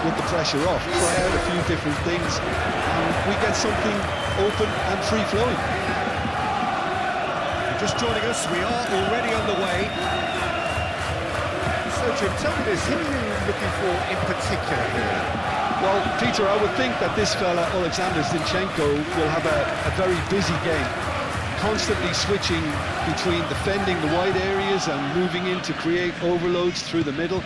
with the pressure off, try out a few different things, and we get something open and free-flowing. Just joining us, we are already underway. So, Jim, tell me this, who are you looking for in particular here? Well, Peter, I would think that this fella, Alexander Zinchenko, will have a very busy game, constantly switching between defending the wide areas and moving in to create overloads through the middle.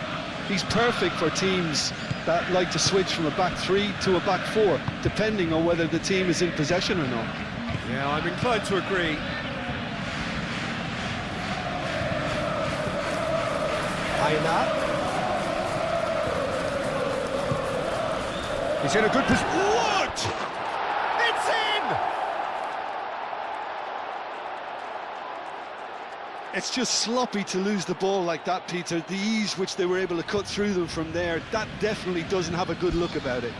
He's perfect for teams that like to switch from a back three to a back four, depending on whether the team is in possession or not. Yeah, I'm inclined to agree. Aina. He's in a good position. What? It's in! It's just sloppy to lose the ball like that, Peter. The ease which they were able to cut through them from there, that definitely doesn't have a good look about it.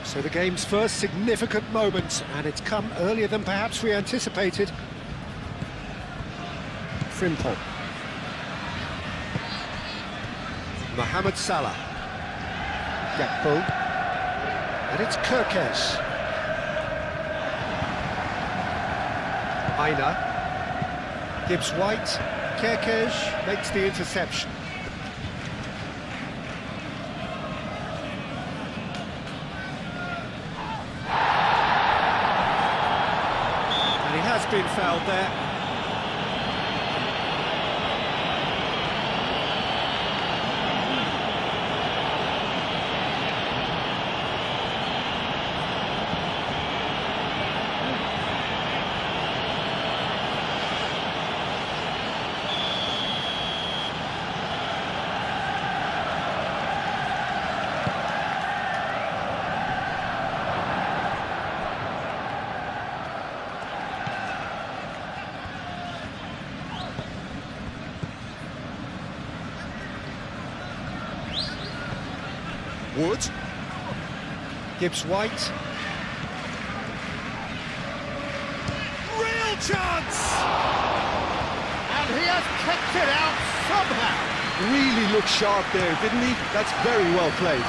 So the game's first significant moment, and it's come earlier than perhaps we anticipated. Frimpong. Mohamed Salah. Gakpo. And it's Kirkesh. Aina. Gibbs White. Kirkesh makes the interception. Been fouled there. Wood. Gibbs White. Real chance! And he has kicked it out somehow. Really looked sharp there, didn't he? That's very well played.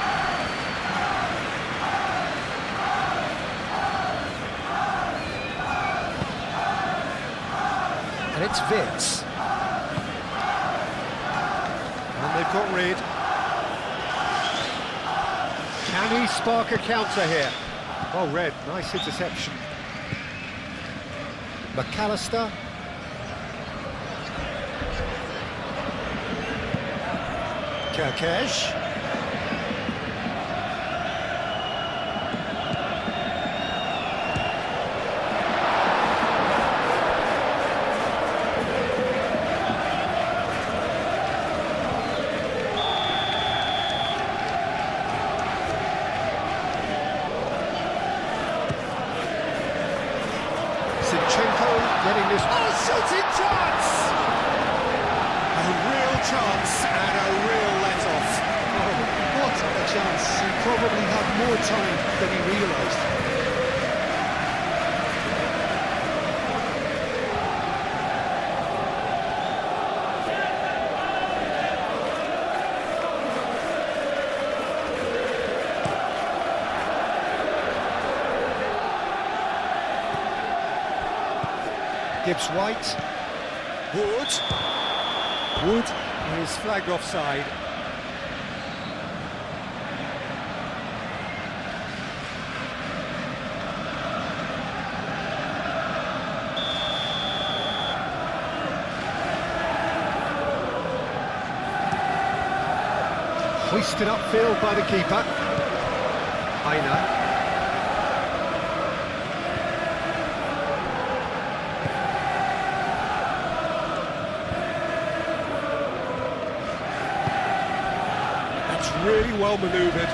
And it's Vitz. And they've got rid. Can he spark a counter here? Oh, Red, nice interception. McAllister. Kirkesh. Zinchenko getting this. Oh, shooting chance! A real chance and a real let-off. Oh, what a chance. He probably had more time than he realised. Gibbs White. Wood. Wood is flagged offside. Hoisted upfield by the keeper. Aina. really well manoeuvred.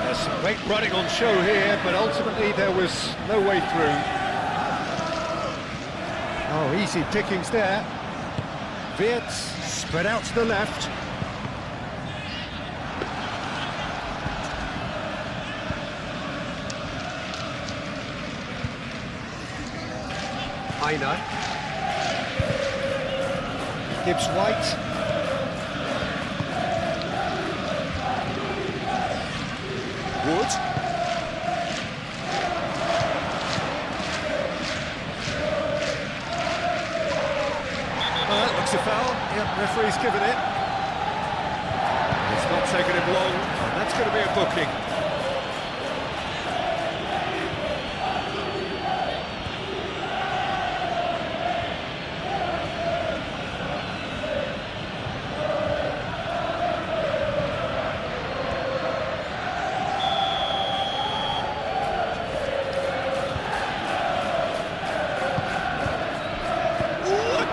There's some great running on show here, but ultimately there was no way through. Oh, easy pickings there. Wirtz spread out to the left. Aina. Gibbs-White. Wood. That looks a foul. Yep, referee's given it. It's not taken him long, and that's going to be a booking.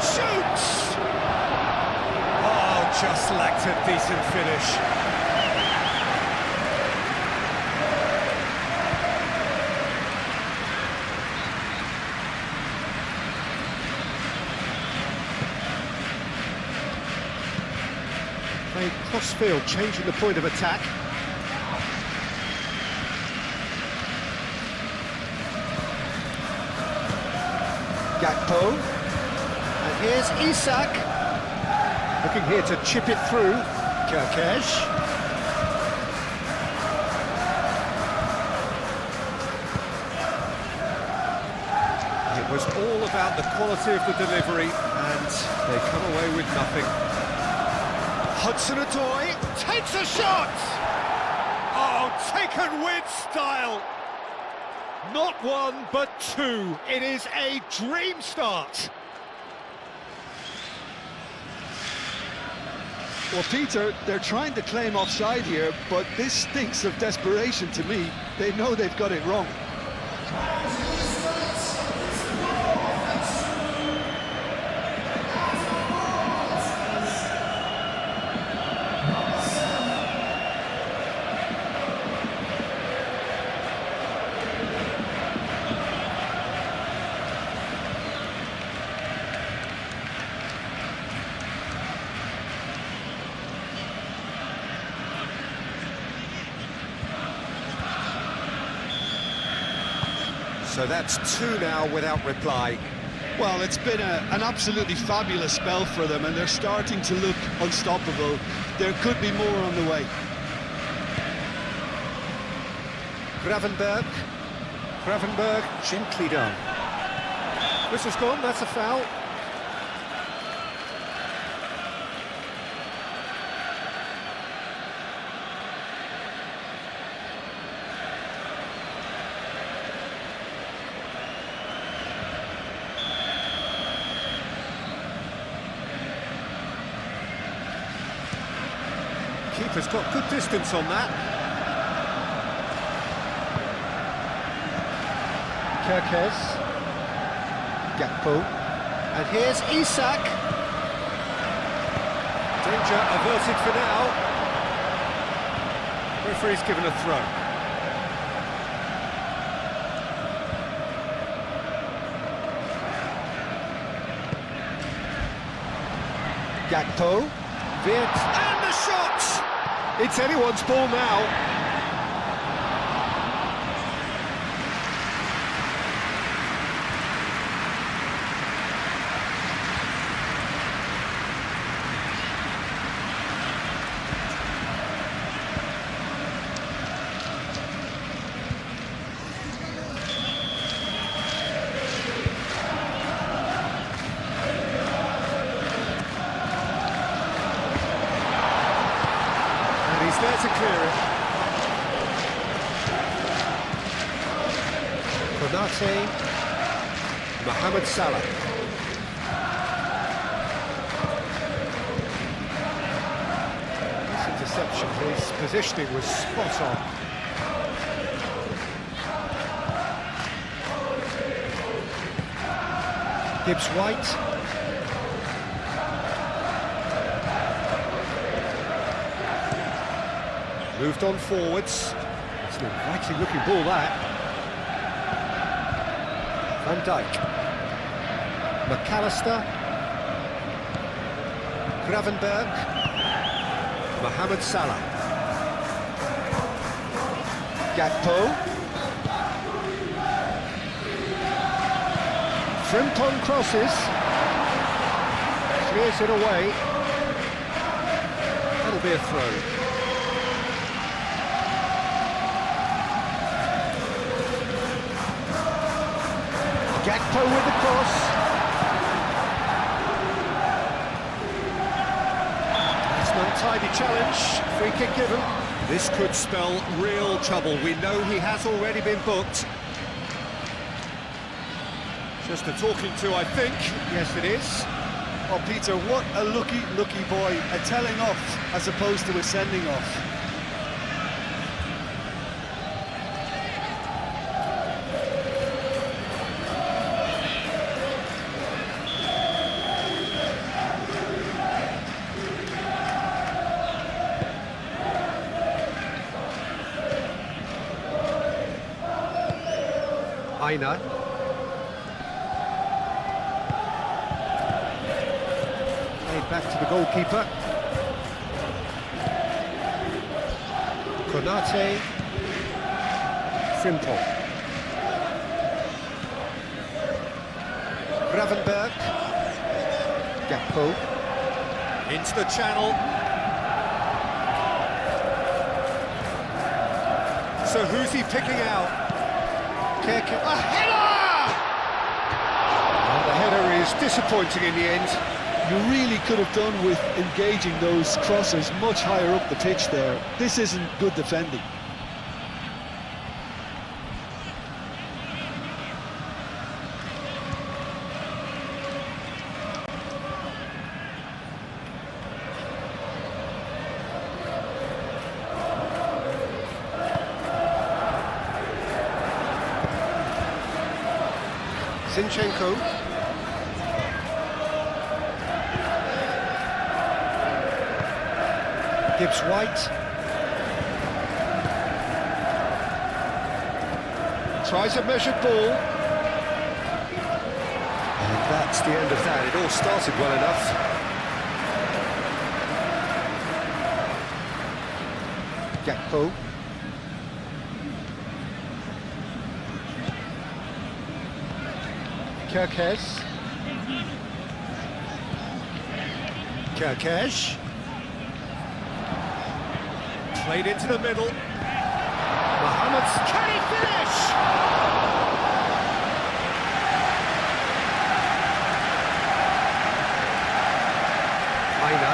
Shoots! Oh, just lacked a decent finish. Played cross-field, changing the point of attack. Gakpo. Here's Isak, looking here to chip it through. Kerkesh. It was all about the quality of the delivery, and they come away with nothing. Hudson-Odoi takes a shot! Oh, taken with style! Not one, but two. It is a dream start. Well, Peter, they're trying to claim offside here, but this stinks of desperation to me. They know they've got it wrong. So that's two now without reply. Well, it's been an absolutely fabulous spell for them, and they're starting to look unstoppable. There could be more on the way. Gravenberg gently done. Whistle's gone, that's a foul. Keeper's got good distance on that. Kerkez. Gakpo. And here's Isak. Danger averted for now. Referee's given a throw. Gakpo. Wirtz. And the shot! It's anyone's ball now. He's there to clear it. Konate, Mohamed Salah. This interception, his positioning was spot on. Gibbs-White. Moved on forwards. It's an inviting looking ball, that. Van Dijk. McAllister. Gravenberg. Mohamed Salah. Gakpo. Frimpong crosses. Clears it away. That'll be a throw. Gakpo with the cross. It's an untidy challenge. Free kick given. This could spell real trouble. We know he has already been booked. Just a talking to, I think. Yes, it is. Oh, Peter, what a lucky boy. A telling off as opposed to a sending off. Aina. Played back to the goalkeeper. Konate. Frimpong. Gravenberg. Gakpo. Into the channel. So who's he picking out? A header! And the header is disappointing in the end. You really could have done with engaging those crosses much higher up the pitch there. This isn't good defending. Zinchenko. Gibbs White. Tries a measured ball. And that's the end of that. It all started well enough. Gakpo. Kerkez. Played into the middle. Mohamed, can he finish? Aina.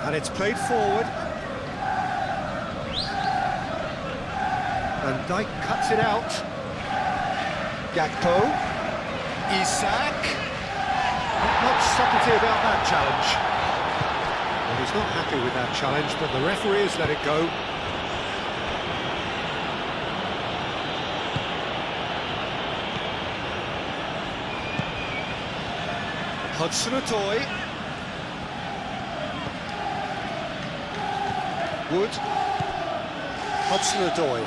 And it's played forward. Van Dijk cuts it out. Gakpo. Isak. Not much subtlety about that challenge. Well, he's not happy with that challenge, but the referee has let it go. Hudson-Odoi. Wood. Hudson-Odoi.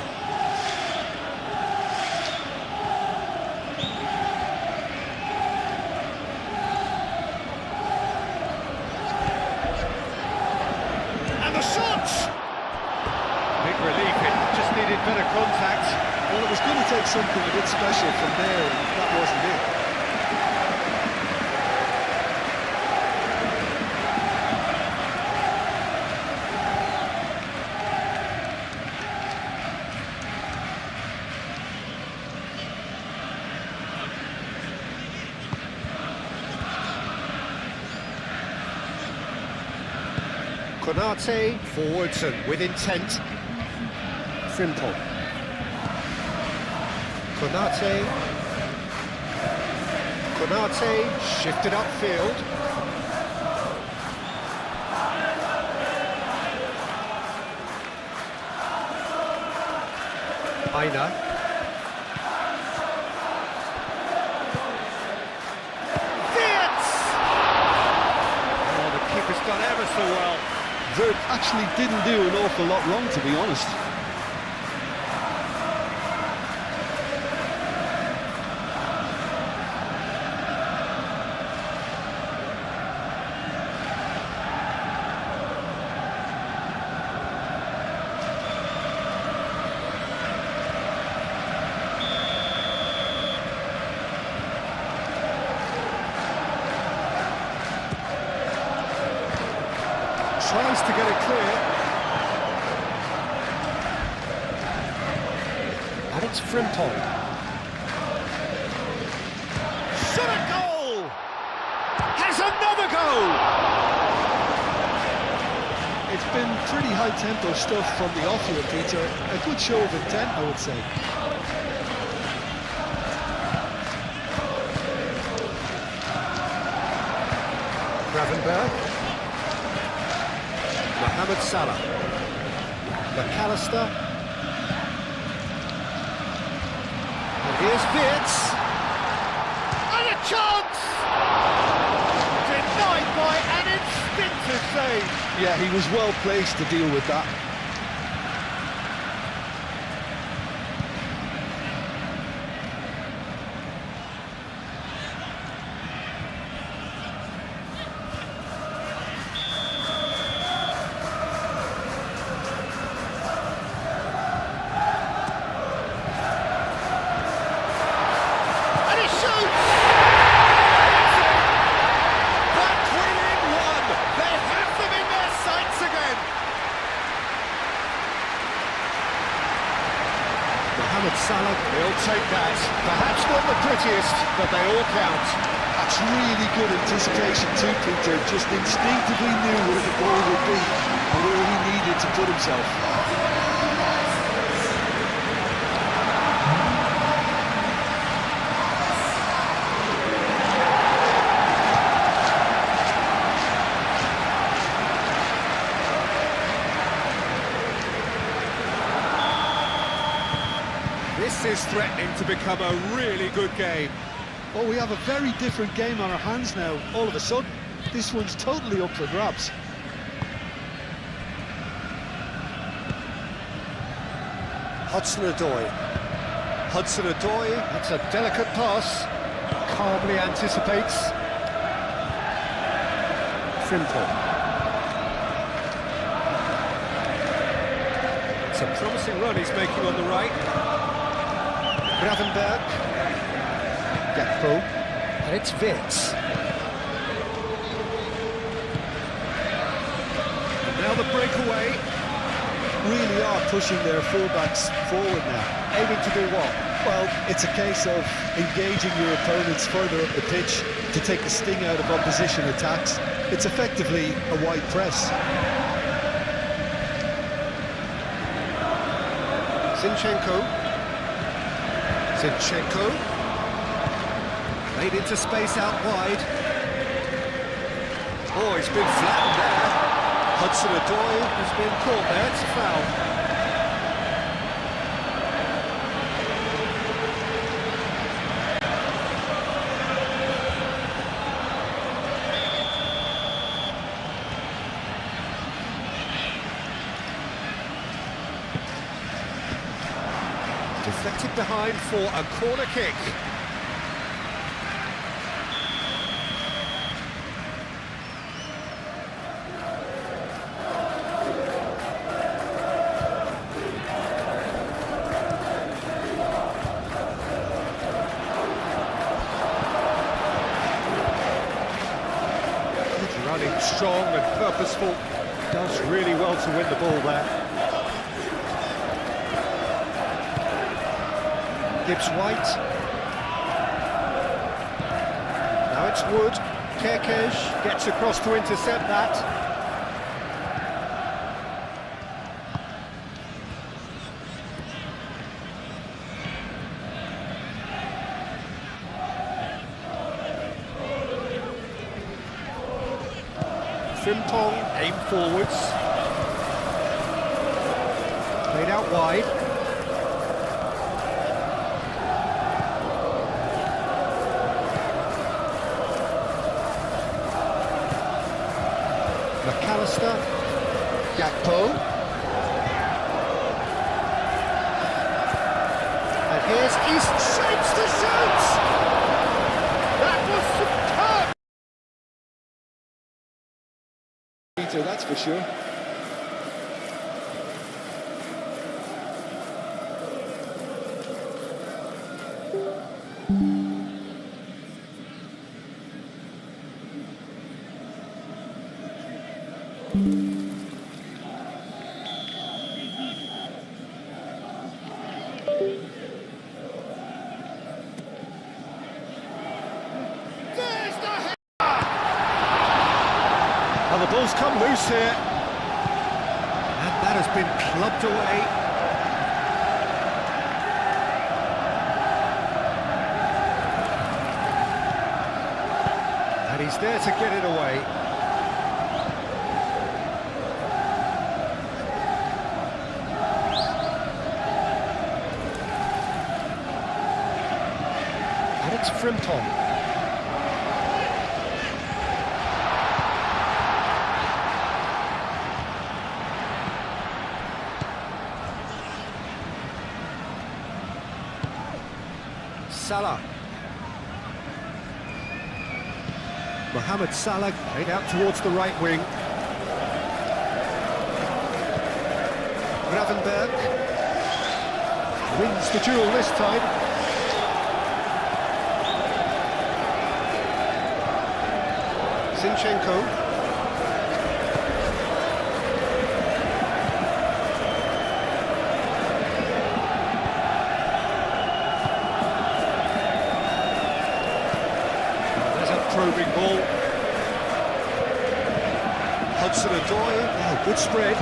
And the shot! Big relief, it just needed better contact. Well, it was going to take something a bit special from there, and that wasn't it. Konate, forwards and with intent. Frimpong. Konate, shifted upfield. Aina. so well. Vert actually didn't do an awful lot wrong, to be honest. Tries to get it clear. And it's Frimpong. Shot a goal! Has another goal! It's been pretty high-tempo stuff from the off here, Peter. A good show of intent, I would say. Gravenberg. Mohamed Salah. McAllister. And here's Wirtz. And a chance! Denied by an instinctive save. Yeah, he was well placed to deal with that. Mohamed Salah, he'll take that. Perhaps not the prettiest, but they all count. That's really good anticipation too, Peter. Just instinctively knew where the ball would be and where he needed to put himself. This is threatening to become a really good game. Oh, we have a very different game on our hands now. All of a sudden, this one's totally up for grabs. Hudson-Odoi. Hudson-Odoi, that's a delicate pass. Calmly anticipates. Frimpong. It's a promising run he's making on the right. Gravenberg. Gakpo. And it's Wirtz. And now the breakaway. Really are pushing their fullbacks forward now. Aiming to do what? Well, it's a case of engaging your opponents further up the pitch to take the sting out of opposition attacks. It's effectively a wide press. Zinchenko. Made into space out wide. Oh, he's been flattened there. Hudson-Odoi has been caught there, it's a foul. Deflected behind for a corner kick. Running strong and purposeful. Does really well to win the ball there. Gibbs-White. Now it's Wood. Kerkesh gets across to intercept that. Frimpong aim forwards. Played out wide. McAllister, Gakpo. And here's East, shapes to shoot! That was superb! Peter, that's for sure. And the ball's come loose here. And that has been clubbed away. And he's there to get it away. And it's Frimpong. Salah. Mohamed Salah played out towards the right wing. Gravenberg wins the duel this time. Zinchenko. Probing ball. Hudson-Odoi, oh, good spread.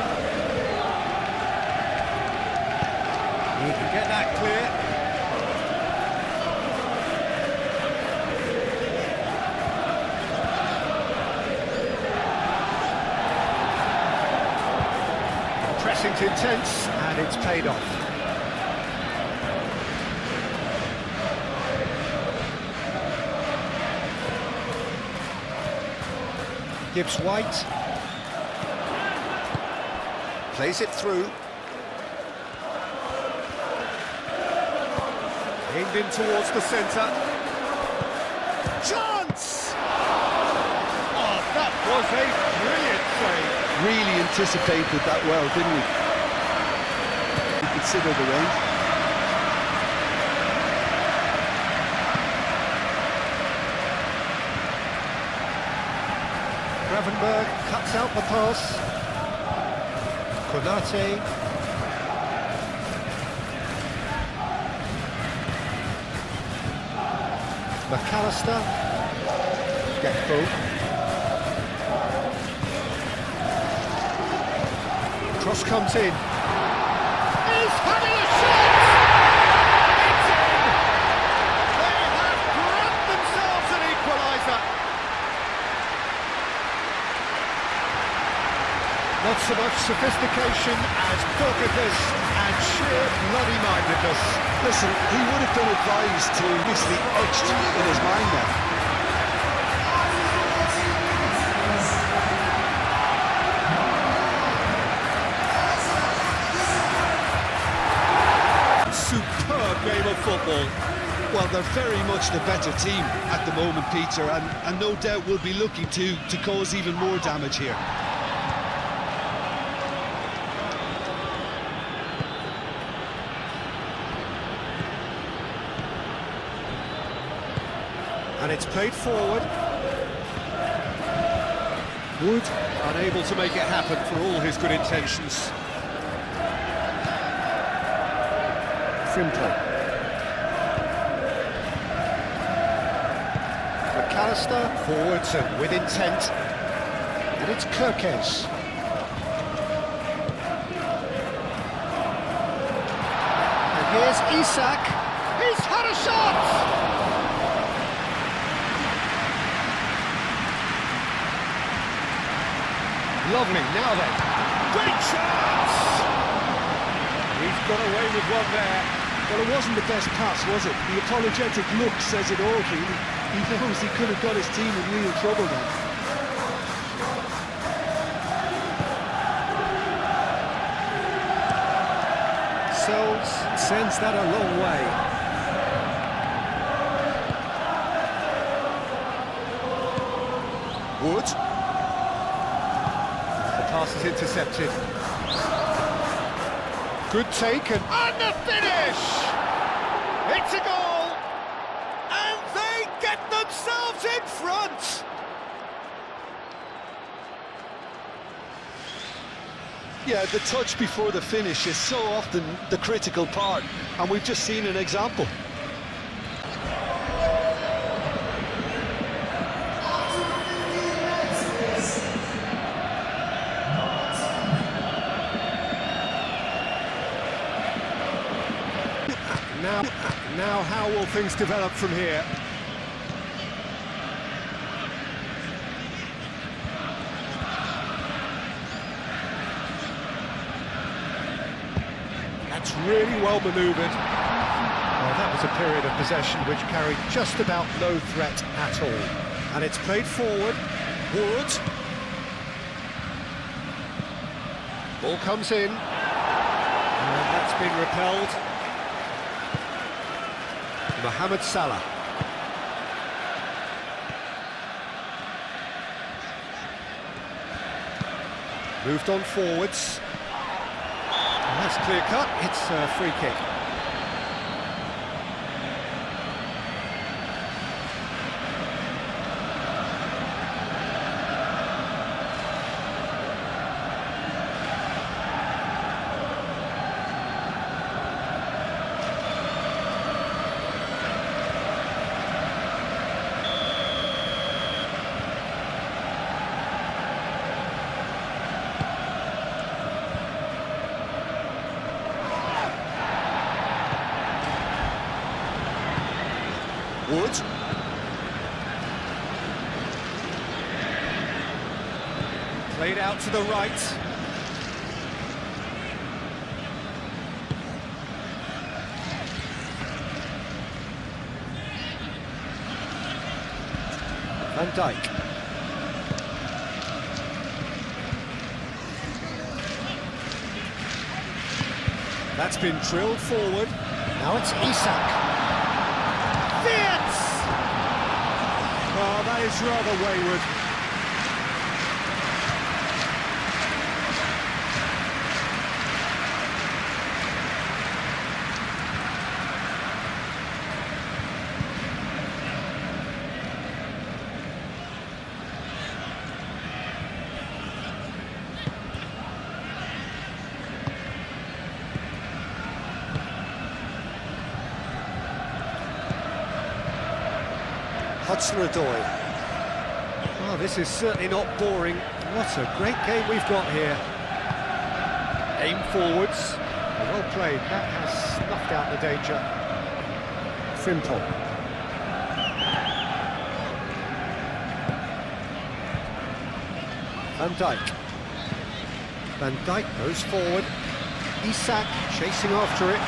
He can get that clear. Pressing's intense, and it's paid off. Gibbs White plays it through. Aimed in towards the centre. Chance! Oh, that was a brilliant save. Really anticipated that well, didn't he? You consider the range. Gravenberg cuts out the pass. Konate. McAllister. Gakpo. Cross comes in. He's having a shot! It's in! They have grabbed themselves an equaliser. Not so much sophistication as doggedness and sheer bloody-mindedness. Listen, he would have been advised to obviously etched in his mind now. Superb game of football. Well, they're very much the better team at the moment, Peter, and no doubt will be looking to cause even more damage here. And it's played forward. Wood unable to make it happen for all his good intentions. Frimpong. McAllister forwards and with intent. And it's Kirkes. And here's Isak. He's had a shot! Lovely, now then. Great chance! He's got away with one there. Well, it wasn't the best pass, was it? The apologetic look says it all, really. He knows he could have got his team in real trouble then. sends that a long way. Wood. The pass is intercepted. Good take and the finish! It's a goal! And they get themselves in front! Yeah, the touch before the finish is so often the critical part, and we've just seen an example. Now how will things develop from here? That's really well manoeuvred. Well, that was a period of possession which carried just about no threat at all. And it's played forward. Wood. Ball comes in. And that's been repelled. Mohamed Salah. Moved on forwards. And that's clear cut. It's a free kick. Wood. Played out to the right. Van Dijk. That's been drilled forward. Now it's Isak. Oh, that is rather wayward. Hudson-Odoi. Oh, this is certainly not boring. What a great game we've got here. Aim forwards. Well played. That has snuffed out the danger. Frimpong. Van Dijk. Van Dijk goes forward. Isak chasing after it.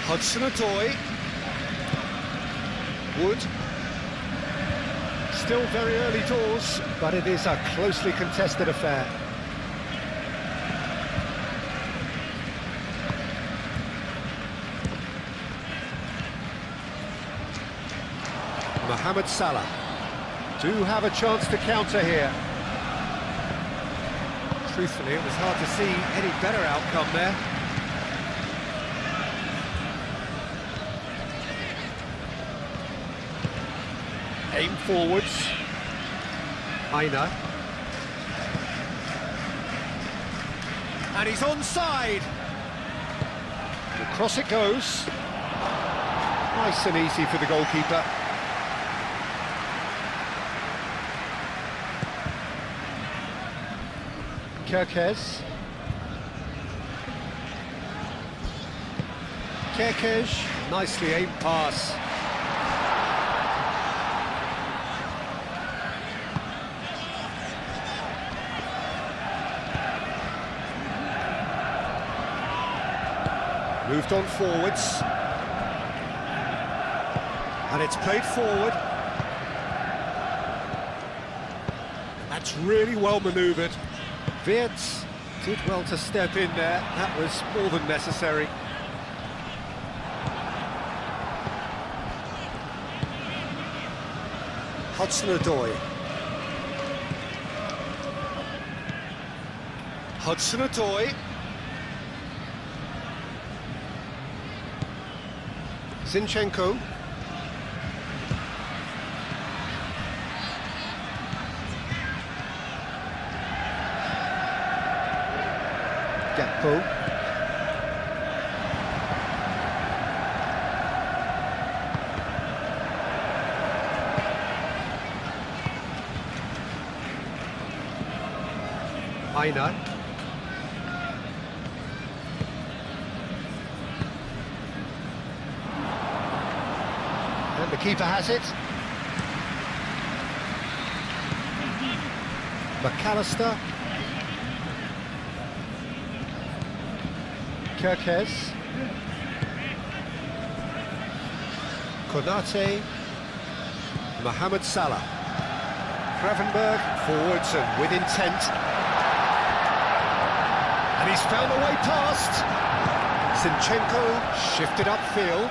Hudson-Odoi. Wood. Still very early doors, but it is a closely contested affair. Mohamed Salah do have a chance to counter here. Truthfully, it was hard to see any better outcome there. Aim forwards. Aina. And he's onside. Across it goes. Nice and easy for the goalkeeper. Kerkez. Kerkez, nicely aimed pass. Moved on forwards. And it's played forward. That's really well manoeuvred. Wirtz did well to step in there. That was more than necessary. Hudson-Odoi. Hudson-Odoi. Zinchenko. Gakpo. Aina. And the keeper has it. McAllister. Kirkes. Konate. Mohamed Salah. Gravenberg forwards and with intent. And he's found a way past. Zinchenko shifted upfield.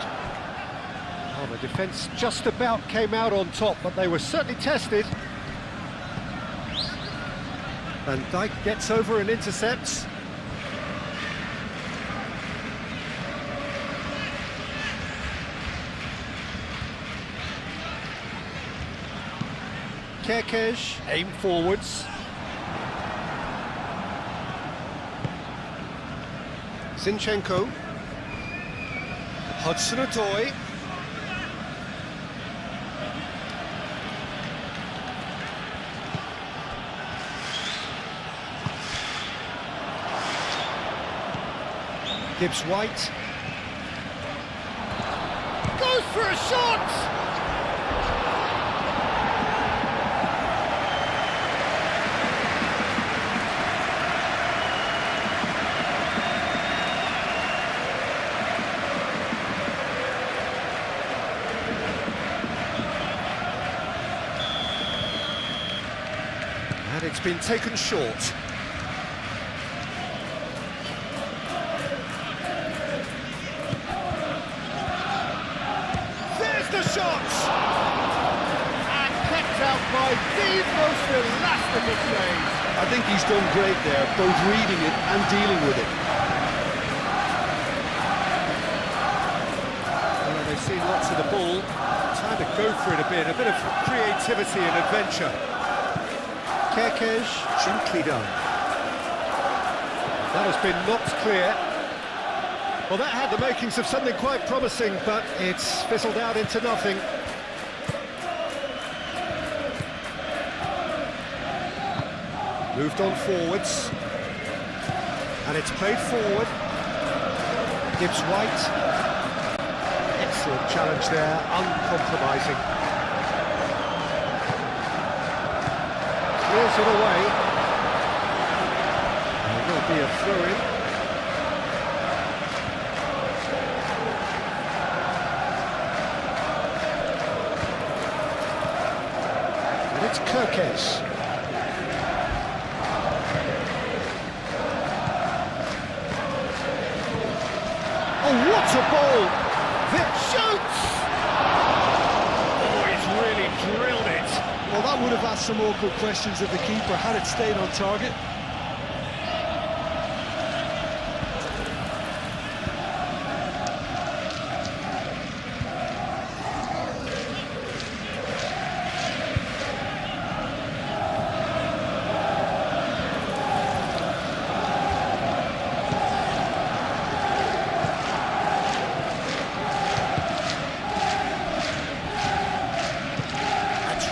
Oh, the defence just about came out on top, but they were certainly tested. Van Dijk gets over and intercepts. Kirkes aim forwards. Zinchenko. Hudson-Odoi. Gibbs-White. Goes for a shot! And it's been taken short. There's the shot! And kept out by the most elastic of saves. I think he's done great there, both reading it and dealing with it. Well, they've seen lots of the ball. Time to go for it a bit of creativity and adventure. Kirkes, gently done. That has been knocked clear. Well, that had the makings of something quite promising, but it's fizzled out into nothing. Moved on forwards. And it's played forward. Gibbs-White. Excellent challenge there, uncompromising. Clears it away. There will be a throw-in. And it's Kirkes. Oh, what a ball! Vic shoots! Oh, he's really drilled it. Well, that would have asked some awkward questions of the keeper had it stayed on target.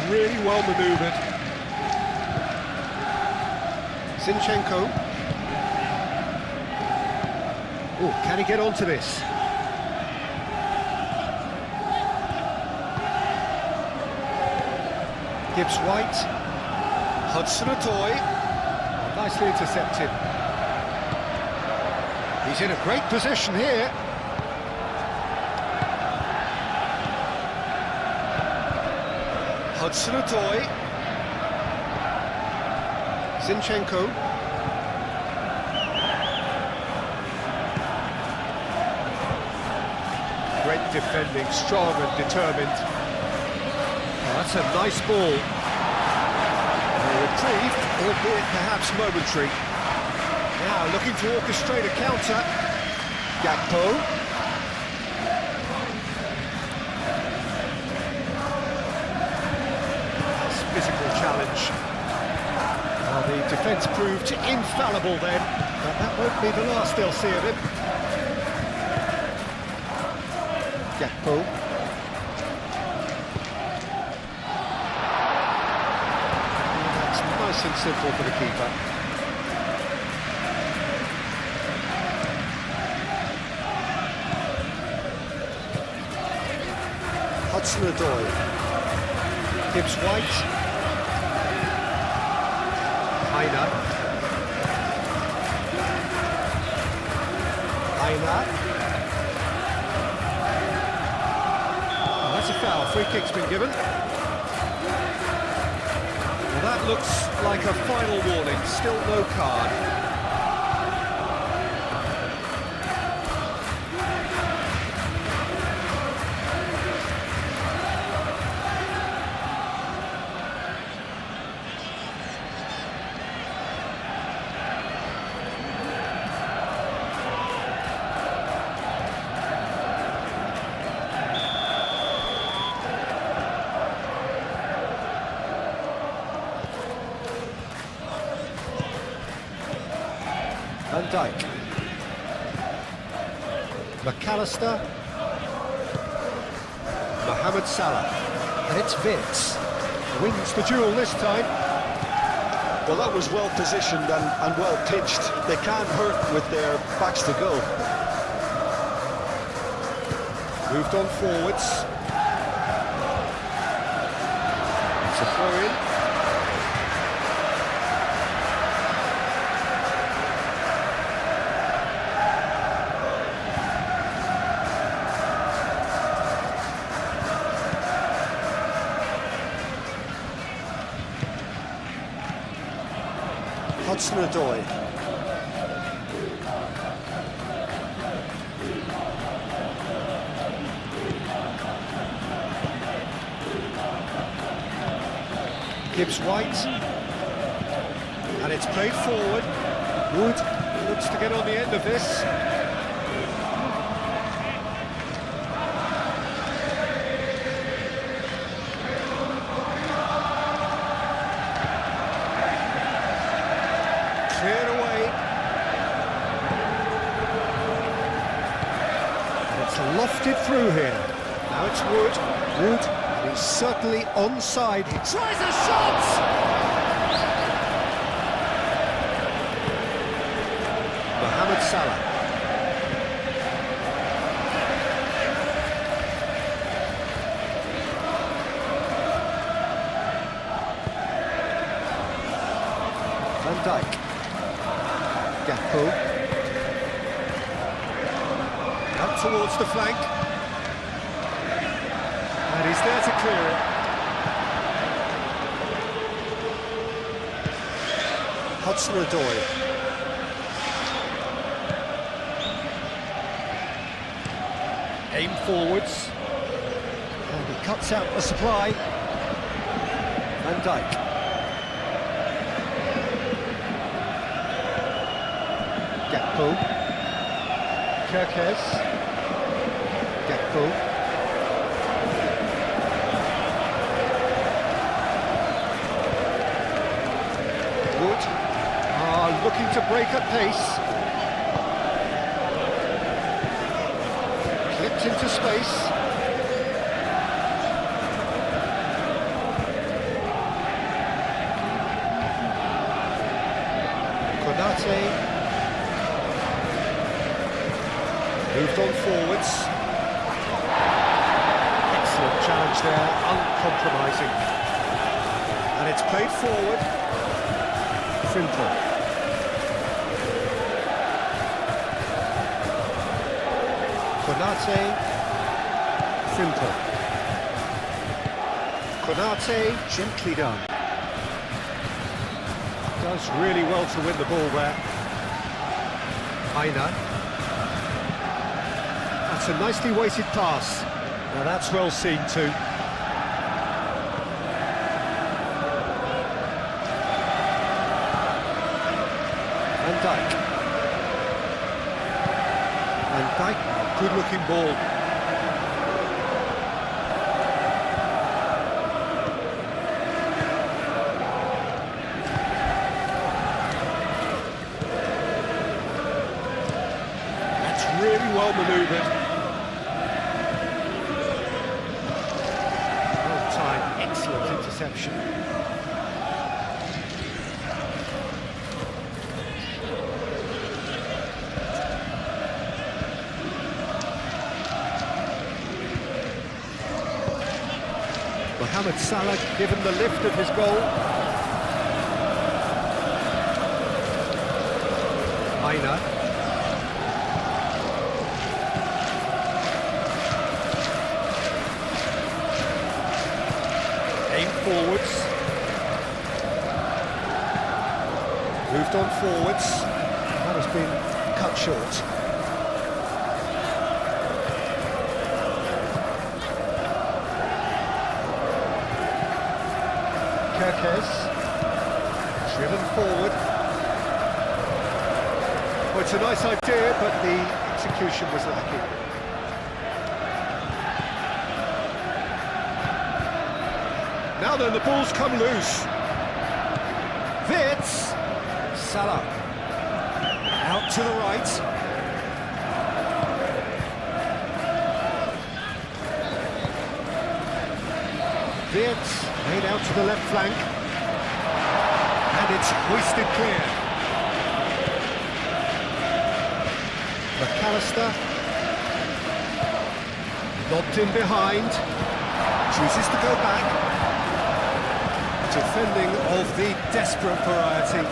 Really well manoeuvred. Zinchenko. Oh, can he get onto this? Gibbs-White. Hudson-Odoi. Nicely intercepted. He's in a great position here. Hudson-Odoi. Zinchenko. Great defending, strong and determined. Oh, that's a nice ball. A reprieve, albeit perhaps momentary. Now looking to orchestrate a counter. Gakpo. Physical challenge. Well, the defence proved infallible then, but that won't be the last they'll see of him. Gakpo. That's nice and simple for the keeper. Hudson-Odoi. Gibbs-White. Heiner. Oh, that's a foul. Free kick's been given. Well, that looks like a final warning. Still no card. Van Dijk. McAllister. Mohamed Salah. And it's Vince. Wins the duel this time. Well, that was well positioned and well pitched. They can't hurt with their backs to goal. Moved on forwards. It's a throw-in. Hudson-Odoi. Gibbs-White. And it's played forward. Wood looks to get on the end of this. Cleared away. And it's lofted through here. Now it's Wood. Wood, he's certainly onside. He tries a shot! Mohamed Salah. Van Dijk. Gakpo. Up towards the flank. And he's there to clear it. Hudson-Odoi. Aim forwards. And he cuts out the supply. Van Dijk. Gakpo. Kerkez. Gakpo. Wood. Looking to break at pace. Clipped into space. Konate. Moved on forwards. Excellent challenge there, uncompromising. And it's played forward. Frimpong. Konate. Frimpong. Konate, gently done. Does really well to win the ball there. Aina. That's a nicely weighted pass. Now that's well seen too. Van Dijk. Van Dijk, good looking ball. That's really well manoeuvred. Well timed, excellent interception. Mohamed Salah given the lift of his goal. Aina. Aim forwards. Moved on forwards. That has been cut short. Kerkez, driven forward. Well, it's a nice idea, but the execution was lacking. Now then, the ball's come loose. Wirtz, Salah, out to the right. Wirtz made out to the left flank, and it's hoisted clear. McAllister, lobbed in behind, chooses to go back. Defending of the desperate variety.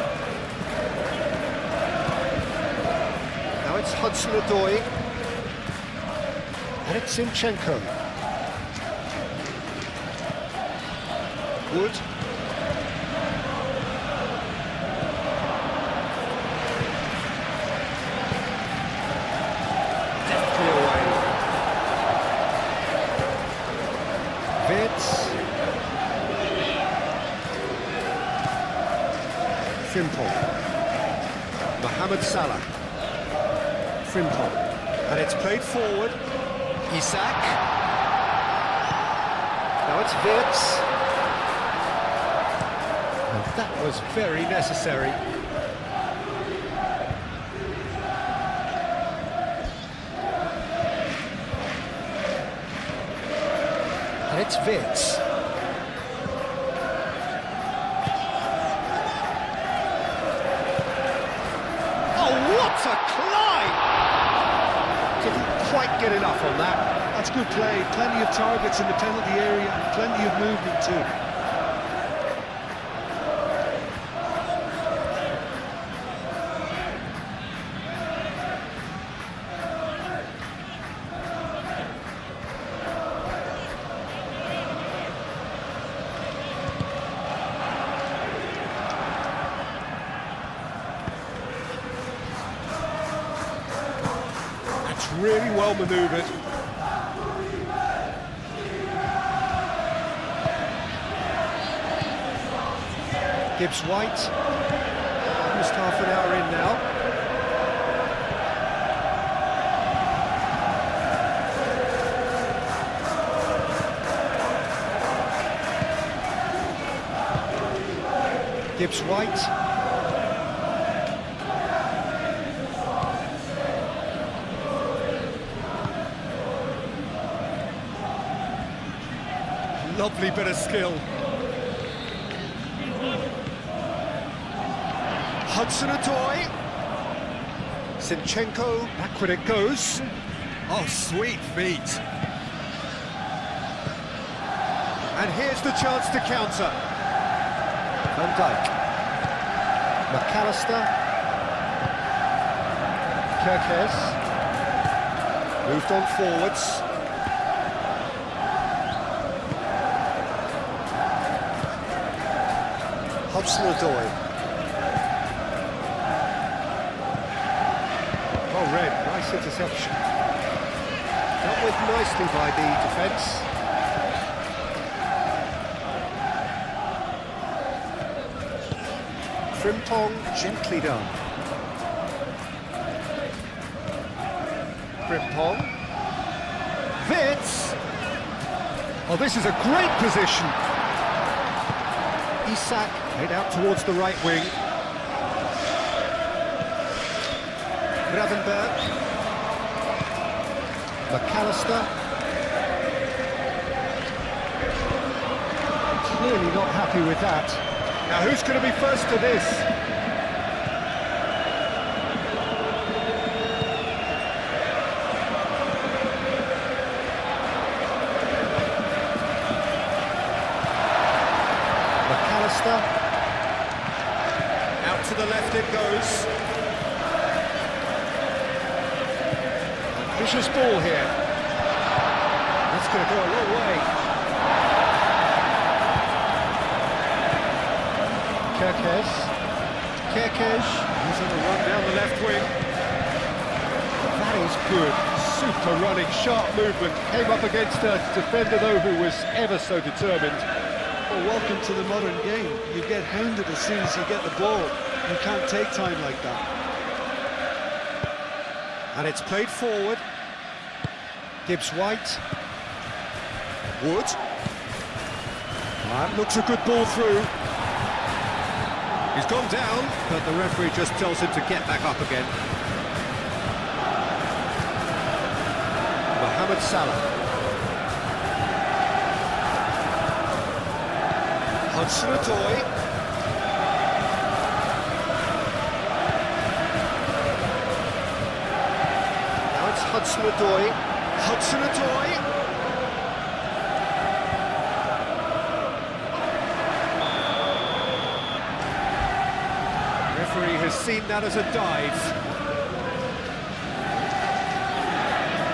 Now it's Hudson-Odoi, and it's Zinchenko. Wood. Deftly away. Wirtz. Frimpong. Mohamed Salah. Frimpong. And it's played forward. Isak. Now it's Wirtz. That was very necessary. And it's Wirtz. Oh, what a climb! Didn't quite get enough on that. That's good play. Plenty of targets in the penalty area, and plenty of movement too. Really well manoeuvred. Gibbs-White, almost half an hour in now. Gibbs-White. Lovely bit of skill. Hudson-Odoi. Zinchenko, backward it goes. Oh, sweet feet. And here's the chance to counter. Van Dijk. McAllister. Kerkez. Moved on forwards. Hudson-Odoi. interception. Dealt with nicely by the defence. Frimpong, gently done. Frimpong. Wits! Oh, this is a great position. Isak head out towards the right wing. Gravenberg. McAllister. Clearly not happy with that. Now who's going to be first to this? McAllister. Out to the left it goes. Vicious ball here. That's going to go a long way. Kerkez, he's on the run down the left wing. That is good, super running, sharp movement. Came up against a defender though who was ever so determined. Well, welcome to the modern game. You get hounded as soon as you get the ball. You can't take time like that. And it's played forward. Gibbs-White. Wood. That looks a good ball through. He's gone down, but the referee just tells him to get back up again. Mohamed Salah. Hudson-Odoi. Now it's Hudson-Odoi. Hudson-Odoi. Referee has seen that as a dive.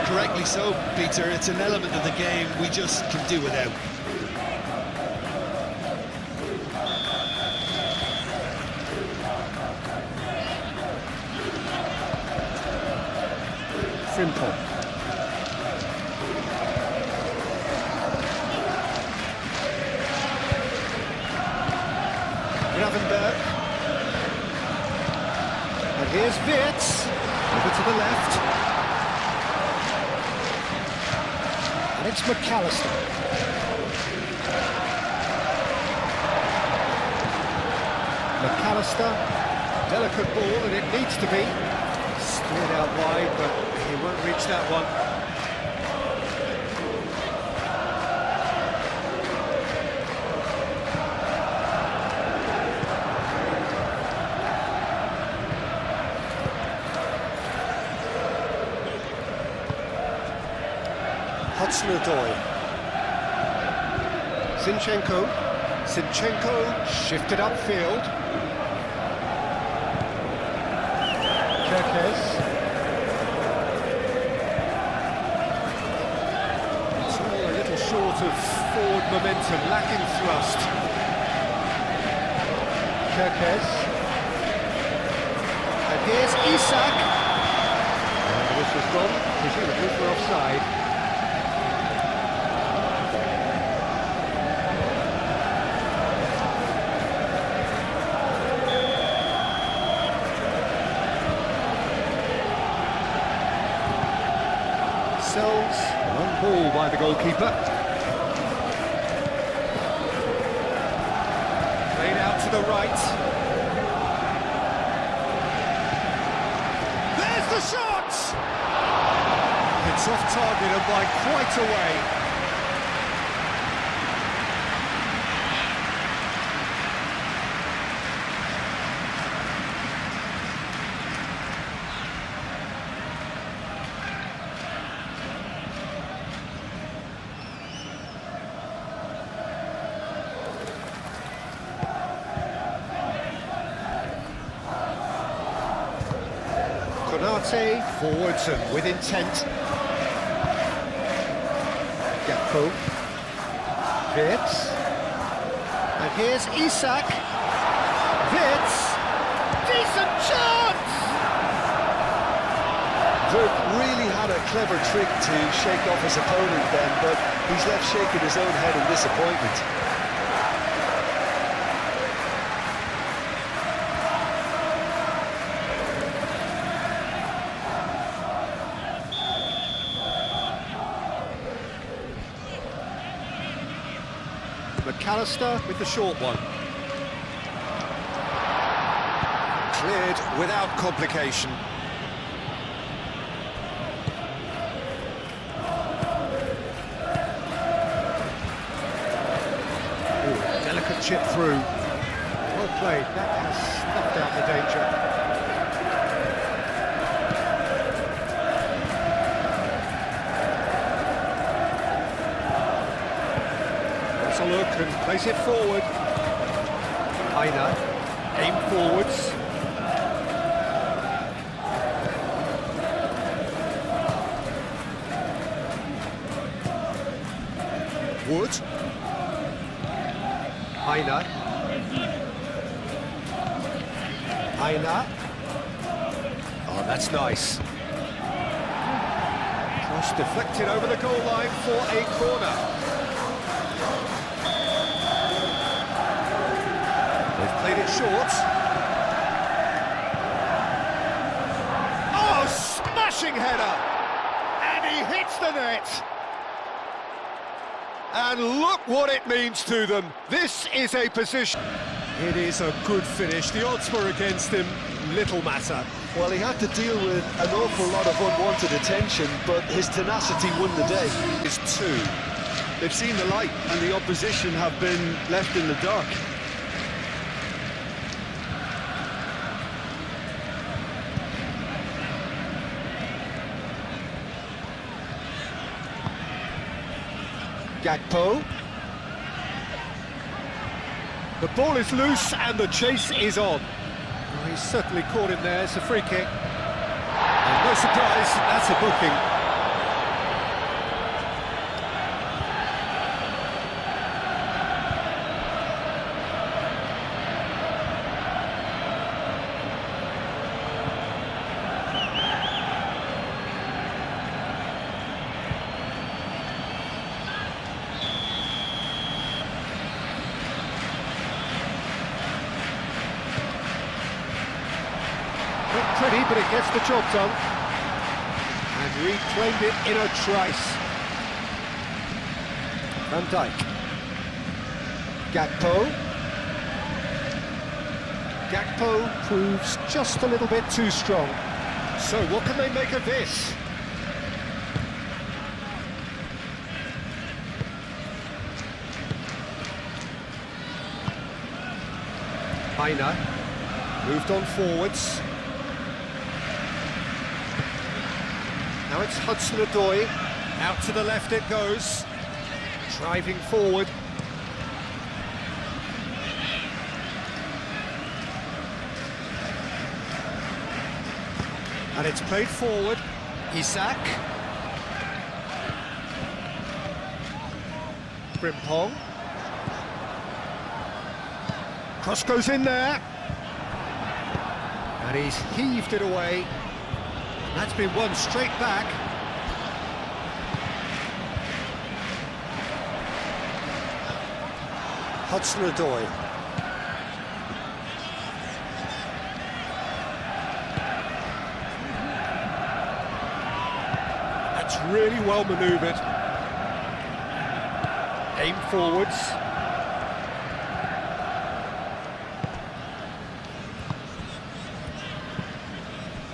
Correctly so, Peter. It's an element of the game we just can do without. Frimpong. Gravenberg. And here's Wits, over to the left. And it's McAllister. McAllister, delicate ball, and it needs to be. Steered out wide, but he won't reach that one. Hudson-Odoi. Zinchenko shifted upfield. Kerkez. It's all a little short of forward momentum, lacking thrust. Kerkez. And here's Isak. And this was gone, presumably for offside. Long ball by the goalkeeper. Played out to the right. There's the shot! It's off target and by quite a way. Konate, forwards and with intent. Gakpo. Wits. And here's Isak. Wits. Decent chance! Dirk really had a clever trick to shake off his opponent then, but he's left shaking his own head in disappointment. McAllister with the short one. Cleared without complication. Ooh, delicate chip through. Well played, that has snuffed out the danger. A look and place it forward. Aina, aim forwards. Wood. Aina. Aina. Oh, that's nice. Cross deflected over the goal line for a corner. Played it short. Oh, smashing header! And he hits the net! And look what it means to them. This is a position. It is a good finish. The odds were against him. Little matter. Well, he had to deal with an awful lot of unwanted attention, but his tenacity won the day. It's two. They've seen the light, and the opposition have been left in the dark. Gakpo. The ball is loose and the chase is on. Oh, he's certainly caught him there. It's a free kick. And no surprise, that's a booking. Not pretty, but it gets the job done. And reclaimed it in a trice. Van Dijk. Gakpo. Gakpo proves just a little bit too strong. So what can they make of this? Aina moved on forwards. Now it's Hudson-Odoi. Out to the left it goes. Driving forward. And it's played forward. Isak. Frimpong. Cross goes in there. And he's heaved it away. That's been won straight back. Hudson-Odoi. That's really well manoeuvred. Aim forwards.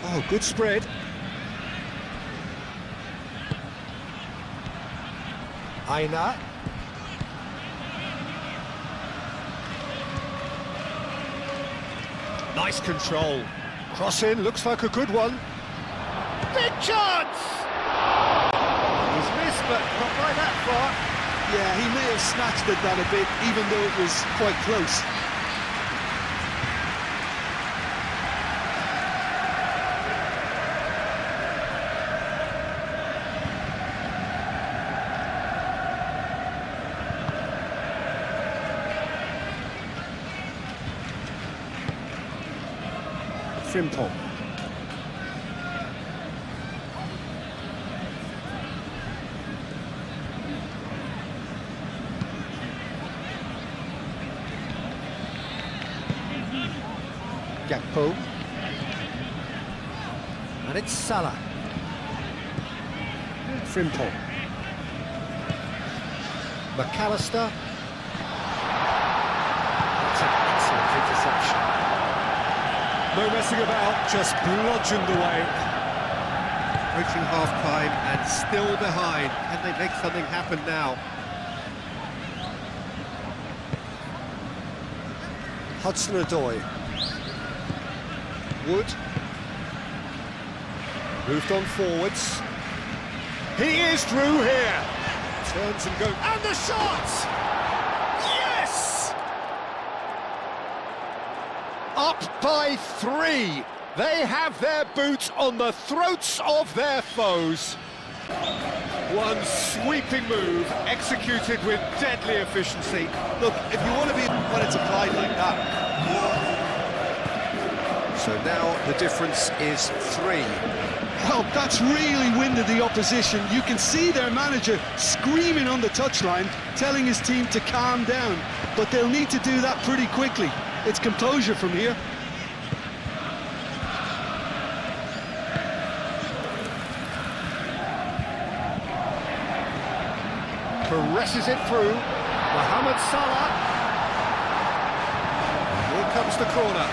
Oh, good spread. Aina. Nice control. Cross in, looks like a good one. Big chance! He's missed, but not by that far. Yeah, he may have snatched at that a bit, even though it was quite close. Frimpong. Gakpo. And it's Salah. Frimpong. McAllister. That's an excellent interception. No messing about, just bludgeoned away. Approaching half-time and still behind. Can they make something happen now? Hudson-Odoi. Wood. Moved on forwards. He is through here. Turns and goes. And the shot! Yes! Up by 3. They have their boots on the throats of their foes. One sweeping move, executed with deadly efficiency. Look, if you want to be when it's applied like that. So now the difference is 3. Well, that's really winded the opposition. You can see their manager screaming on the touchline, telling his team to calm down. But they'll need to do that pretty quickly. It's composure from here. Presses it through. Mohamed Salah. Here comes the corner.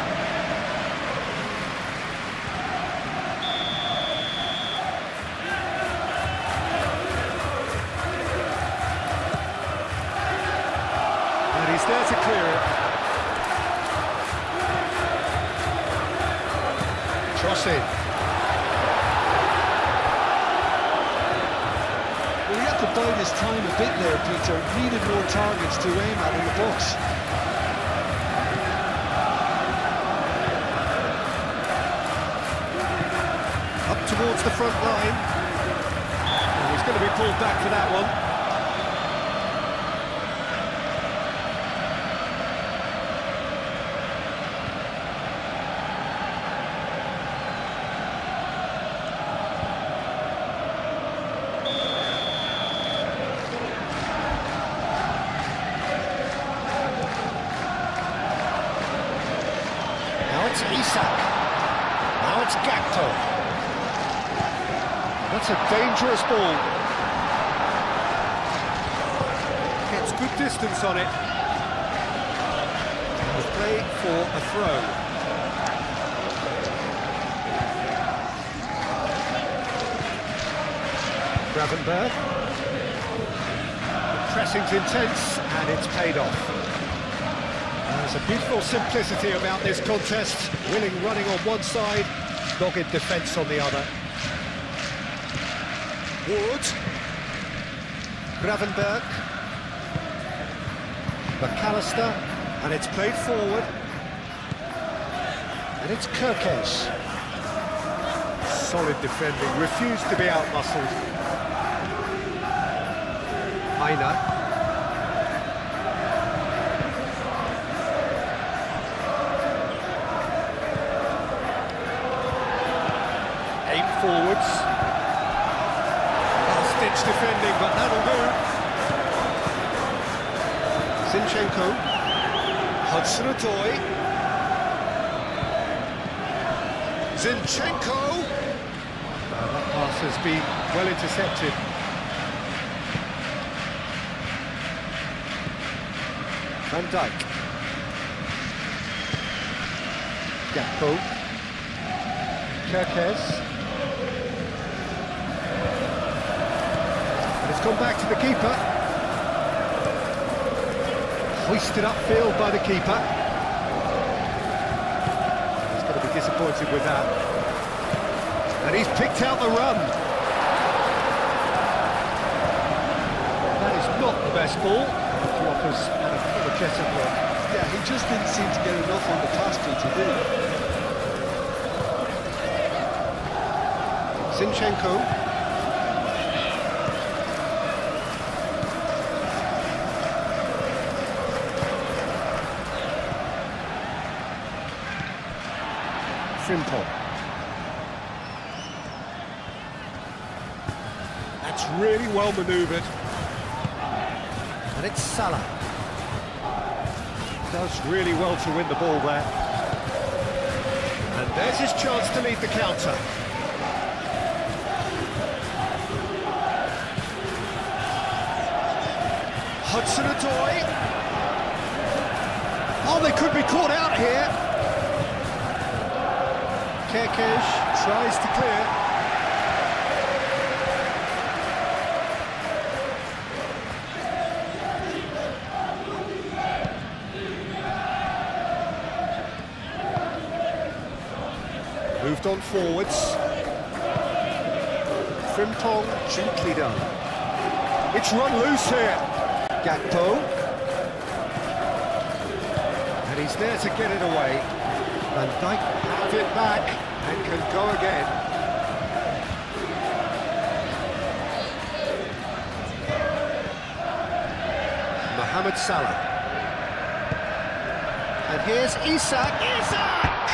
And he's there to clear it. Cross in. Well, he had to bide his time a bit there, Peter. Needed more targets to aim at in the box. Up towards the front line. And he's going to be pulled back for that one. Now it's Isak. Now it's Gakpo. That's a dangerous ball. Gets good distance on it. The play for a throw. Gravenberg. The pressing's intense and it's paid off. There's a beautiful simplicity about this contest. Willing running on one side, dogged defence on the other. Wood. Gravenberg. McAllister. And it's played forward. And it's Kirkes. Solid defending, refused to be out-muscled. Aina. Forwards. Last-ditch defending, but that'll do. Zinchenko. Hudson-Odoi. Zinchenko. That pass has been well intercepted. Van Dijk. Gakpo. Kirkes. Gone back to the keeper. Hoisted upfield by the keeper. He's going to be disappointed with that. And he's picked out the run. That is not the best ball. He offers an apologetic look. Yeah, he just didn't seem to get enough on the pass, Peter, did he? Zinchenko. Frimpong. That's really well manoeuvred. And it's Salah. Does really well to win the ball there. There's his chance to lead the counter. Hudson-Odoi. Oh, they could be caught out here. Kerkesh tries to clear. Moved on forwards. Frimpong, gently done. It's run loose here. Gakpo. And he's there to get it away. Van Dijk have it back and can go again. Mohamed Salah. And here's Isak. Isak!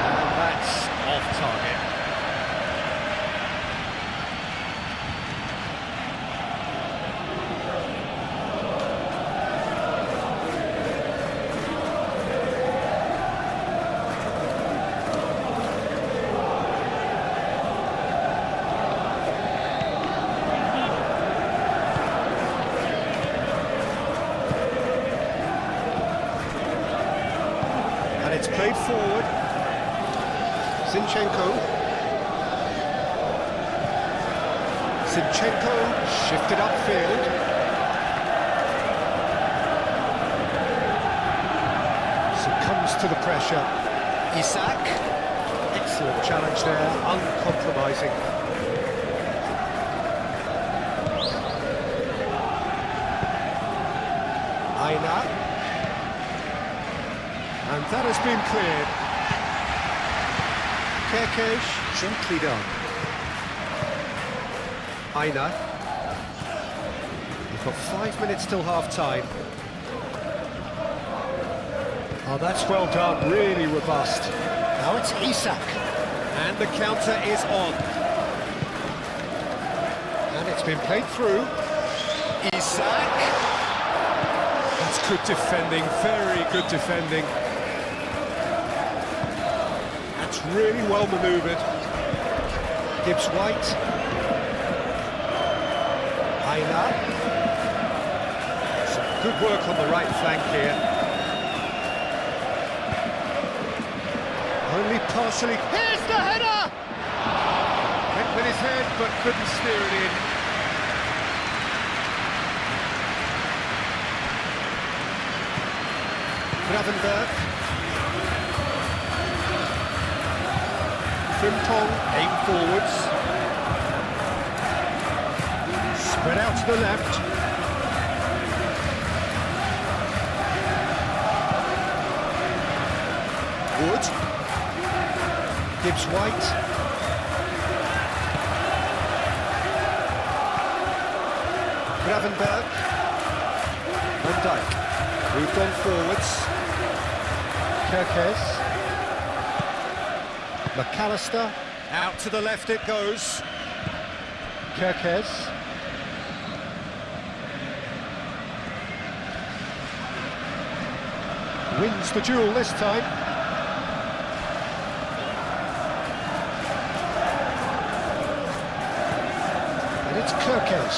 And that's off target. And it's played forward. Zinchenko. Zinchenko shifted upfield. Succumbs to the pressure. Isak. Excellent challenge there, uncompromising. Aina. And that has been cleared. Kerkesh, gently done. Aina. We've got 5 minutes till half-time. Oh, that's well done, really robust. Now it's Isak. And the counter is on. And it's been played through. Isak. That's good defending, very good defending. That's really well manoeuvred. Gibbs White. Aina. Some good work on the right flank here. Only partially. Here's the header! Went with his head, but couldn't steer it in. Gravenberg. Frimpong, aim forwards. Spread out to the left. Wood. Gibbs White. Gravenberg. Van Dijk. Moved on forwards. Kerkez. McAllister, out to the left it goes. Kerkez. Wins the duel this time. And it's Kerkez.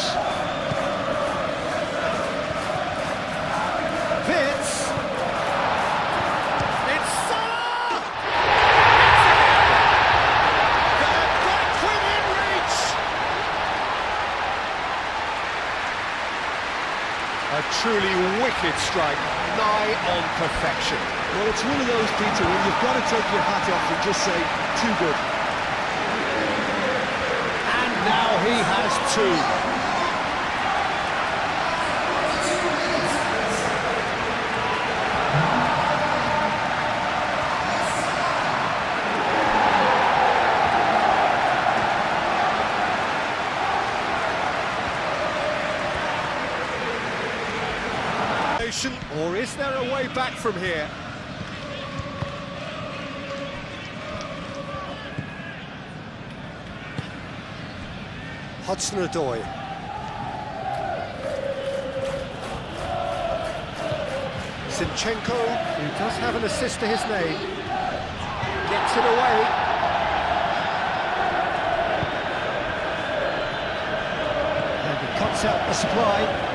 Vitz. A truly wicked strike, nigh on perfection. Well, it's one of those, Peter, when you've got to take your hat off and just say, too good. And now he has two. Or is there a way back from here? Hudson-Odoi. Zinchenko, who does have an assist to his name. Gets it away. And he cuts out the supply.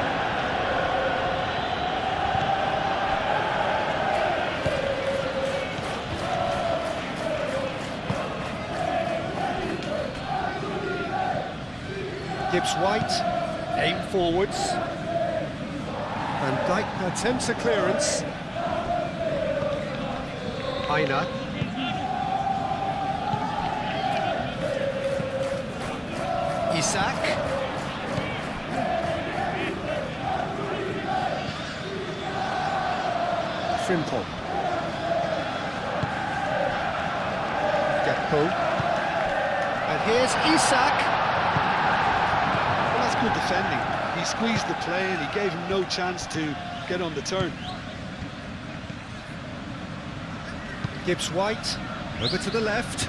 Gibbs White, aim forwards. Van Dijk attempts a clearance. Aina. Isak. Frimpong. Gakpo. And here's Isak. Good defending. He squeezed the play and he gave him no chance to get on the turn. Gibbs White over to the left.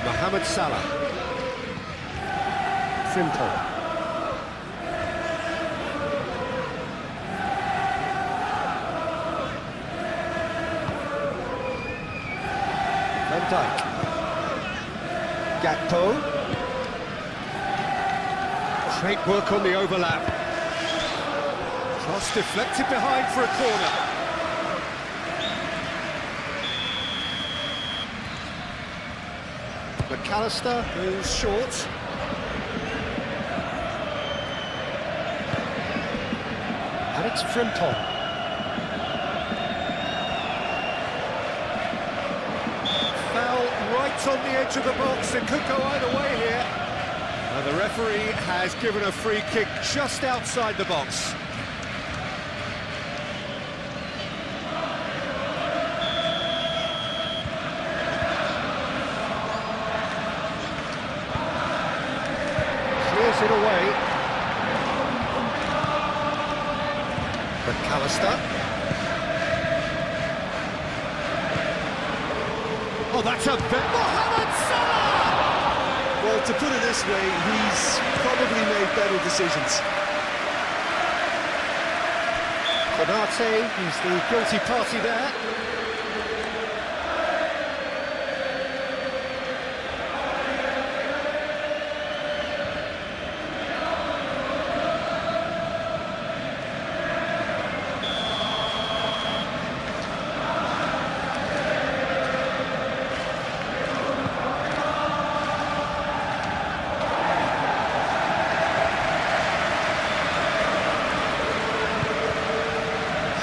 Mohamed Salah. Frimpong. Van Dijk. Gakpo. Great work on the overlap. Cross deflected behind for a corner. McAllister goes short. And it's Frimpong. Right on the edge of the box, it could go either way here. And the referee has given a free kick just outside the box. Clears it away. McAllister. Oh, that's a bit. Mohamed Salah! Well, to put it this way, he's probably made better decisions. Konate is the guilty party there.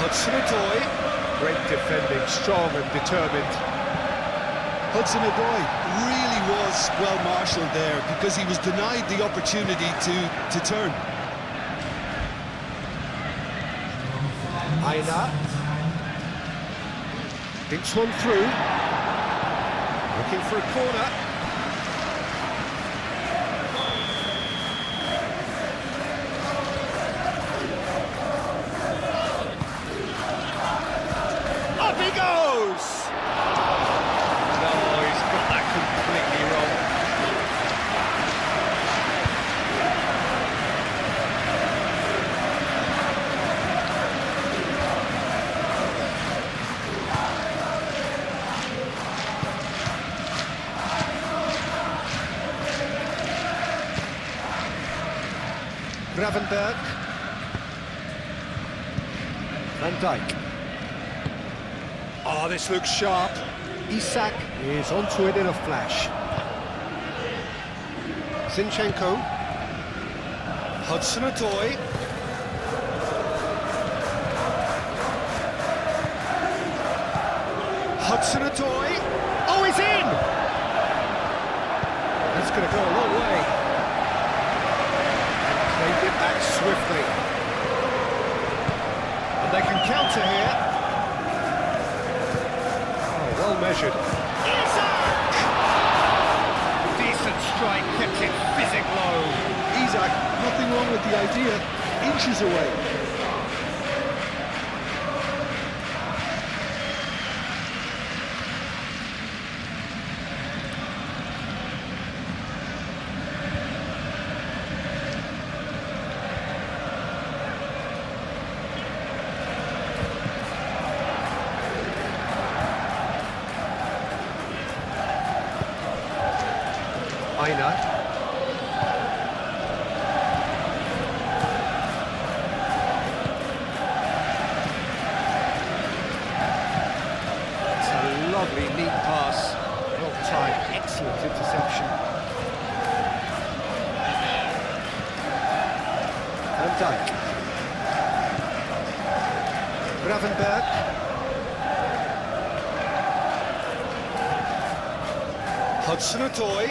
Hudson-Odoi, great defending, strong and determined. Hudson-Odoi really was well marshalled there because he was denied the opportunity to turn. Aina thinks one through, looking for a corner. Up he goes! No, he's got that completely wrong. Gravenberg. Van Dijk. Oh, this looks sharp. Isak is onto it in a flash. Zinchenko. Hudson-Odoi. Hudson-Odoi. Oh, he's in! That's going to go a long way. And claimed it back swiftly. And they can counter here. Well measured. Isak! Decent strike, kept it fizzing low. Isak, nothing wrong with the idea, inches away. Aina. It's a lovely, neat pass. Well timed, excellent interception. Van Dijk. Gravenberg. Hudson-Odoi.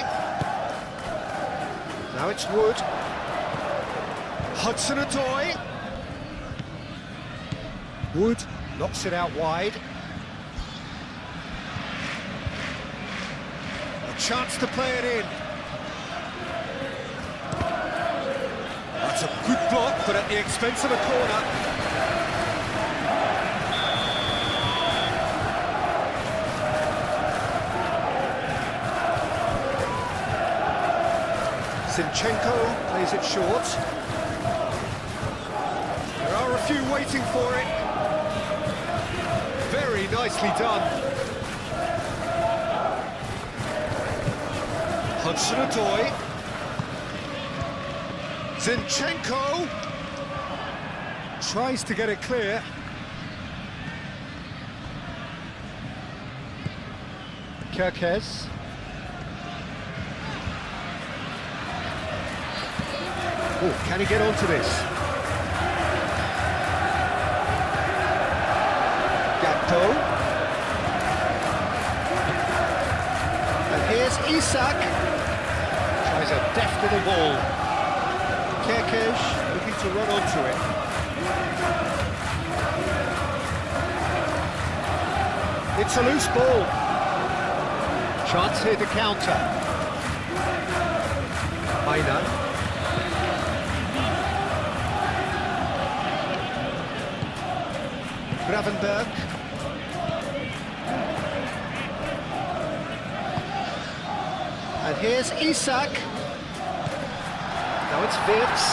Now it's Wood. Hudson-Odoi. Wood knocks it out wide. A chance to play it in. That's a good block, but at the expense of a corner. Zinchenko plays it short. There are a few waiting for it. Very nicely done. Hudson-Odoi. Zinchenko tries to get it clear. Kerkez. Oh, can he get onto this? Gakpo. And here's Isak. Tries a deft little ball. Kerkez looking to run onto it. It's a loose ball. Chance here to counter. Aina. Gravenberg. And here's Isak. Now it's Wirtz.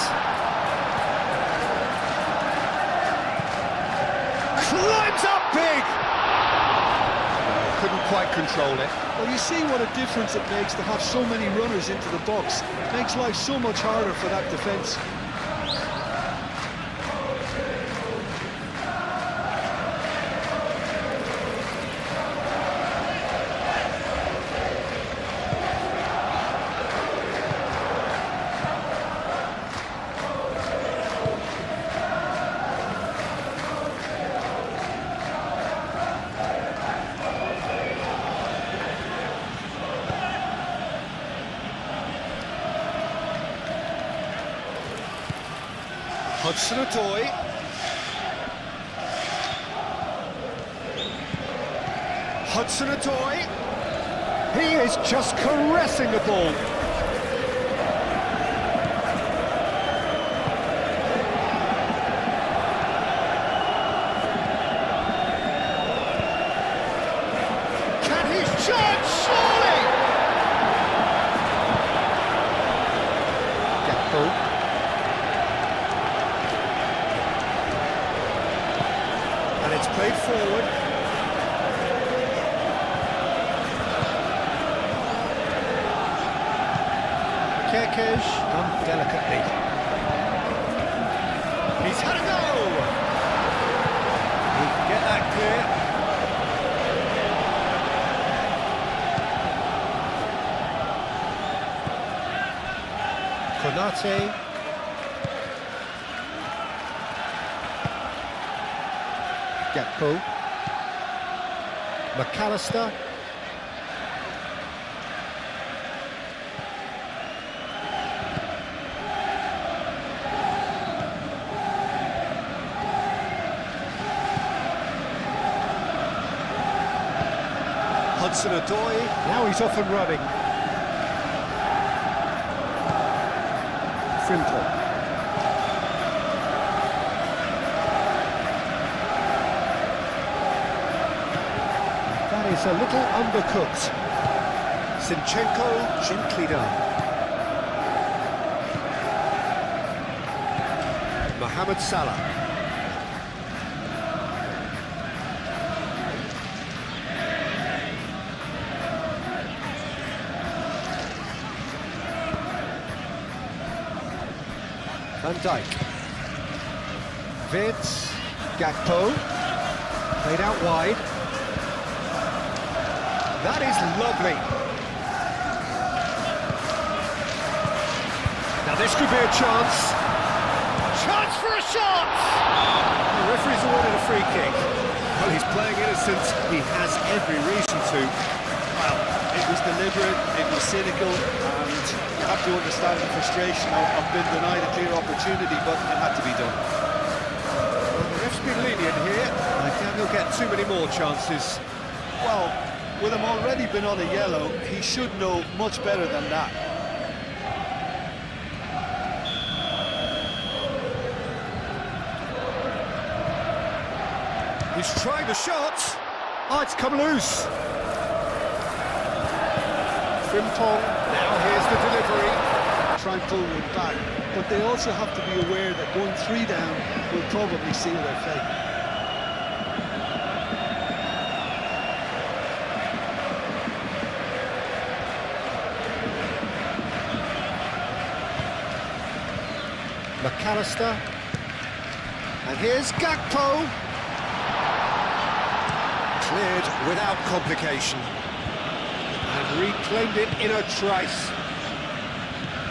Climbs up big! Couldn't quite control it. Well, you see what a difference it makes to have so many runners into the box. It makes life so much harder for that defence. Hudson-Odoi. Hudson-Odoi. He is just caressing the ball. Can he charge? Surely! Gakpo. And it's played forward. Kerkez done delicately. He's had a go! He can get that clear. Konate. Gakpo. McAllister. Hudson-Odoi. Now he's off and running. Frimpong. Is a little undercooked. Zinchenko, gently done. Mohamed Salah. Van Dijk. Vids. Gakpo. Played out wide. That is lovely. Now this could be a chance. Chance for a shot! The referee's awarded a free kick. Well, he's playing innocent. He has every reason to. Well, it was deliberate, it was cynical, and you have to understand the frustration of being denied a clear opportunity, but it had to be done. Well, the ref's been lenient here. I doubt he'll get too many more chances. Well, with him already been on a yellow, he should know much better than that. He's trying the shot. Oh, it's come loose. Frimpong, now here's the delivery. Try and pull it back, but they also have to be aware that going 3 down will probably seal their fate. McAllister. And here's Gakpo. Cleared without complication. And reclaimed it in a trice.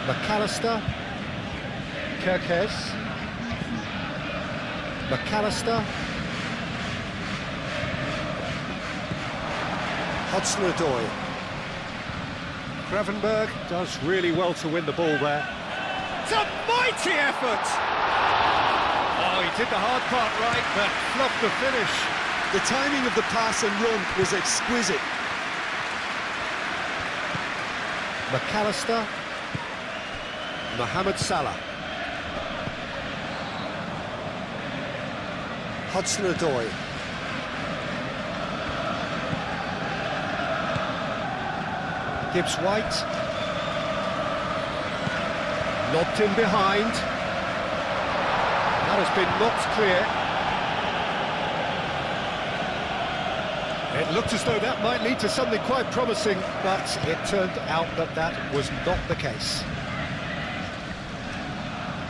McAllister. Kirkes. McAllister. Hudson-Odoi. Gravenberg does really well to win the ball there. It's a mighty effort! Oh, he did the hard part right, but fluffed the finish. The timing of the pass and run was exquisite. McAllister. Mohamed Salah. Hudson-Odoi. Gibbs-White. Lobbed in behind. That has been knocked clear. It looked as though that might lead to something quite promising, but it turned out that that was not the case.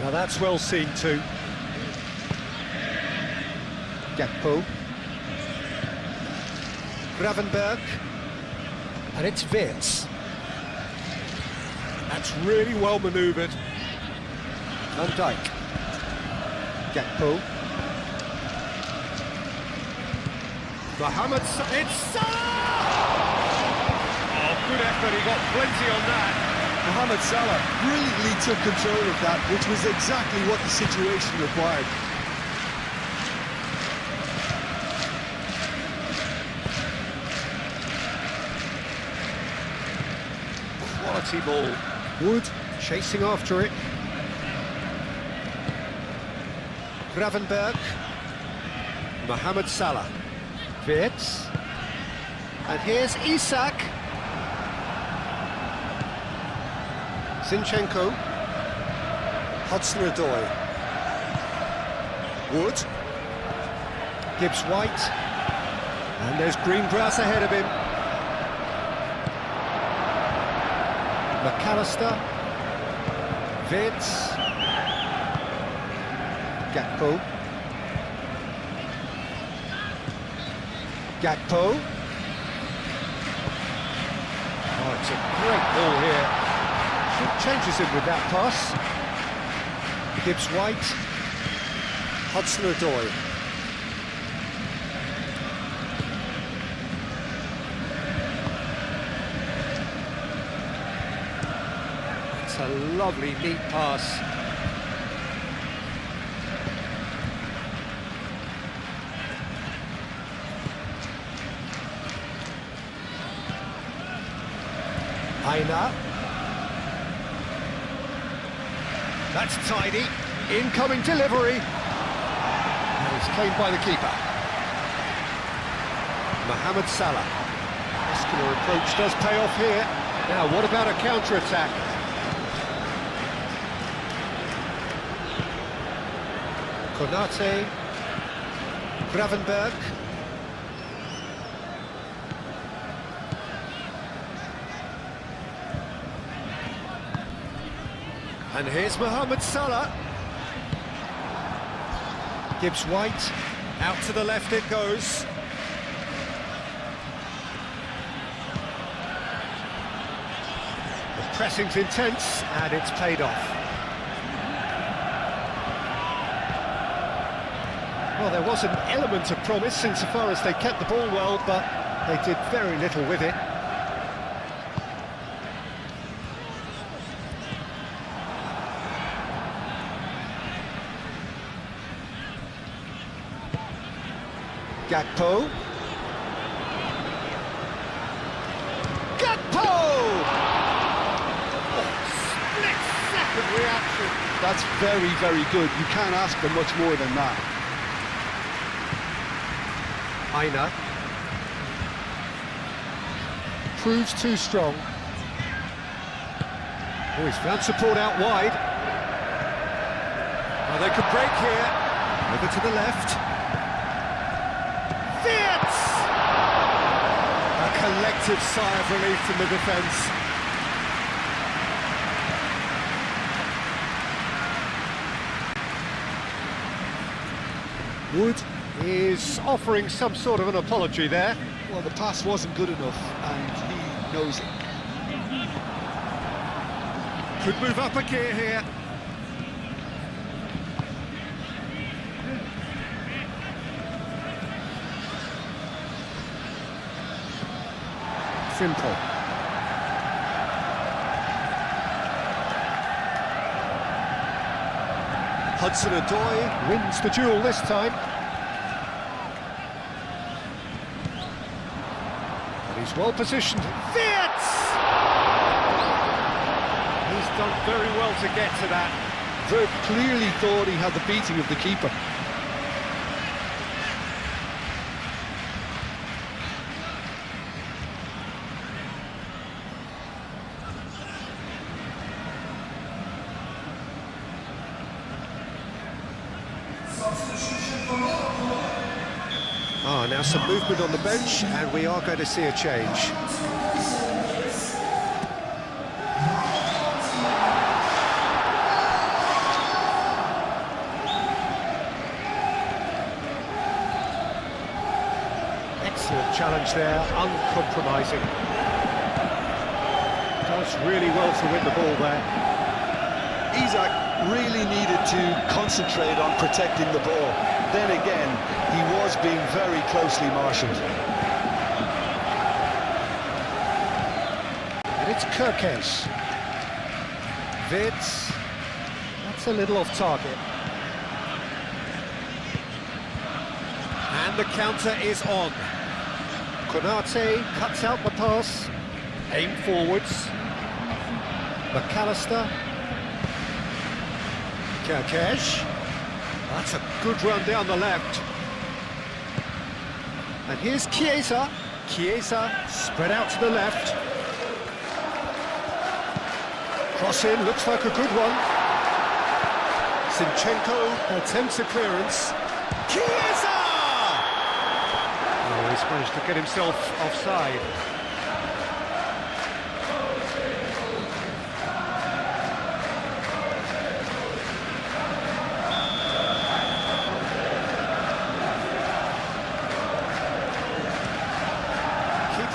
Now that's well seen too. Gakpo. Gravenberg. And it's Wirtz. That's really well manoeuvred. Van Dijk. Gakpo. Mohamed Salah. It's Salah! Oh, good effort. He got plenty on that. Mohamed Salah brilliantly took control of that, which was exactly what the situation required. Quality ball. Wood chasing after it. Gravenberg. Mohamed Salah. Wirtz. And here's Isak. Zinchenko. Hudson-Odoi. Wood. Gibbs-White. And there's green grass ahead of him. McAllister. Wirtz. Gakpo. Gakpo. Oh, it's a great ball here. Changes him with that pass. Gibbs-White. Hudson-Odoi. It's a lovely, neat pass. Aina. That's tidy. Incoming delivery. And it's claimed by the keeper. Mohamed Salah. Muscular approach does pay off here. Now, what about a counter-attack? Konate. Gravenberg. And here's Mohamed Salah. Gibbs White, out to the left it goes. The pressing's intense, and it's paid off. Well, there was an element of promise insofar as they kept the ball well, but they did very little with it. Gakpo. Gakpo! Oh, split-second reaction. That's very, very good. You can't ask for much more than that. Aina. Proves too strong. Oh, he's found support out wide. Oh, they could break here. Over to the left. A collective sigh of relief from the defence. Wood is offering some sort of an apology there. Well, the pass wasn't good enough, and he knows it. Could move up a gear here. Simple. Hudson-Odoi wins the duel this time. And he's well positioned. Fits! He's done very well to get to that. Very clearly thought he had the beating of the keeper. Now some movement on the bench, and we are going to see a change. Excellent challenge there, uncompromising. Does really well to win the ball there. Isak really needed to concentrate on protecting the ball. Then again, he was being very closely marshalled. And it's Kirkesh. Vids. That's a little off target. And the counter is on. Konate cuts out the pass. Aim forwards. McAllister. Kirkesh. That's a good run down the left. And here's Chiesa. Chiesa spread out to the left. Cross in, looks like a good one. Zinchenko attempts a clearance. Chiesa! Oh, he's managed to get himself offside.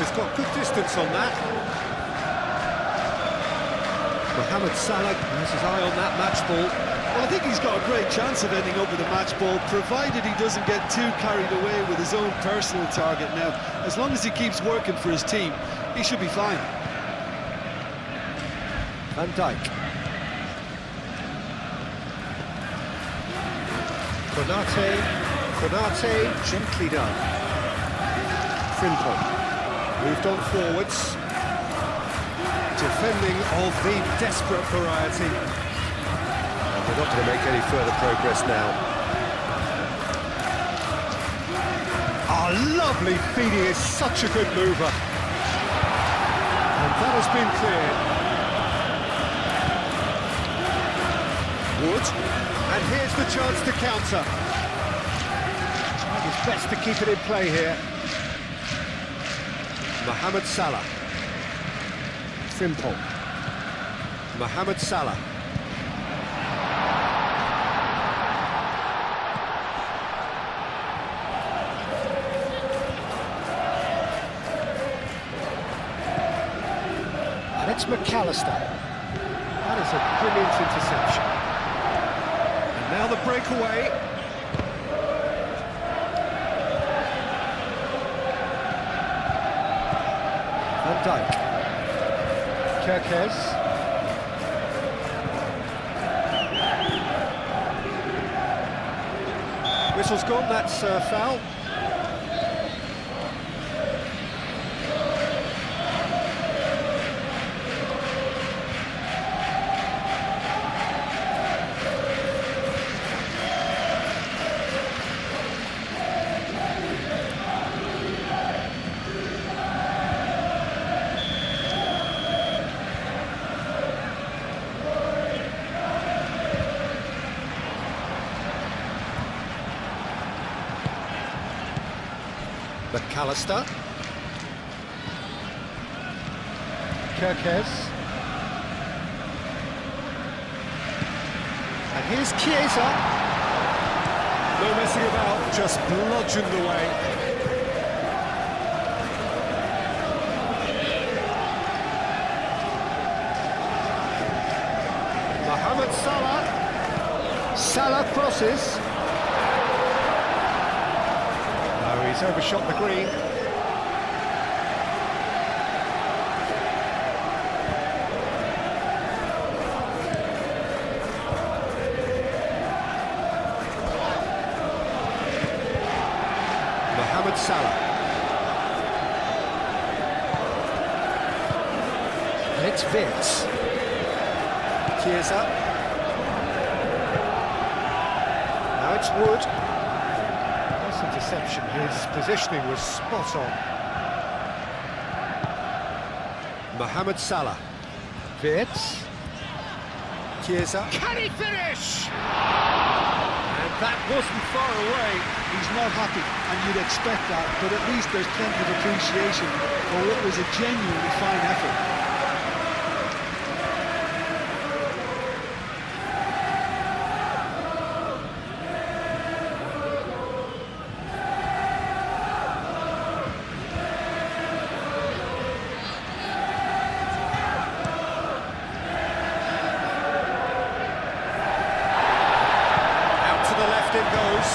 Has got good distance on that. Mohamed Salah has his eye on that match ball. Well, I think he's got a great chance of ending up with a match ball, provided he doesn't get too carried away with his own personal target. Now, as long as he keeps working for his team, he should be fine. Van Dijk. Konate, gently done. Frimpong. Moved on forwards. Defending of the desperate variety. And they're not going to make any further progress now. Oh, lovely feeding is such a good mover. And that has been cleared. Wood. And here's the chance to counter. It's best to keep it in play here. Mohamed Salah. Frimpong. Mohamed Salah. That's McAllister. That is a brilliant interception. And now the breakaway. Van Dijk. Kerkez. Whistle's gone, that's foul. McAllister. Kerkez. And here's Chiesa. No messing about, just bludgeoned away. Mohamed Salah. Salah crosses. He's overshot the green. Mohamed Salah. And it's Vince. Chiesa. Now it's Wood. Interception, his positioning was spot on. Mohamed Salah. Wirtz. Chiesa. Can he finish? And that wasn't far away. He's not happy, and you'd expect that, but at least there's plenty of appreciation for what was a genuinely fine effort. It goes.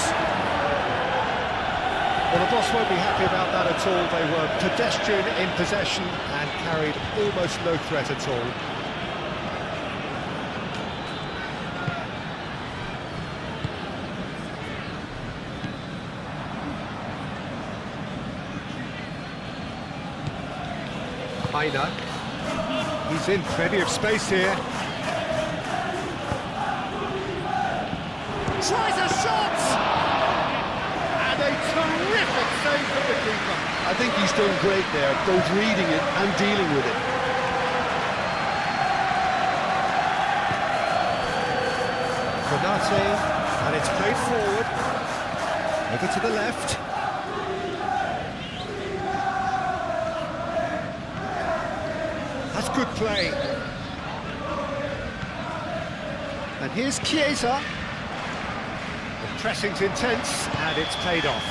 Well, the boss won't be happy about that at all. They were pedestrian in possession and carried almost no threat at all. Aina. He's in plenty of space here. Tries a shot! And a terrific save from the keeper. I think he's done great there, both reading it and dealing with it. Konate, and it's played forward. Over to the left. That's good play. And here's Chiesa. The pressing's intense, and it's paid off.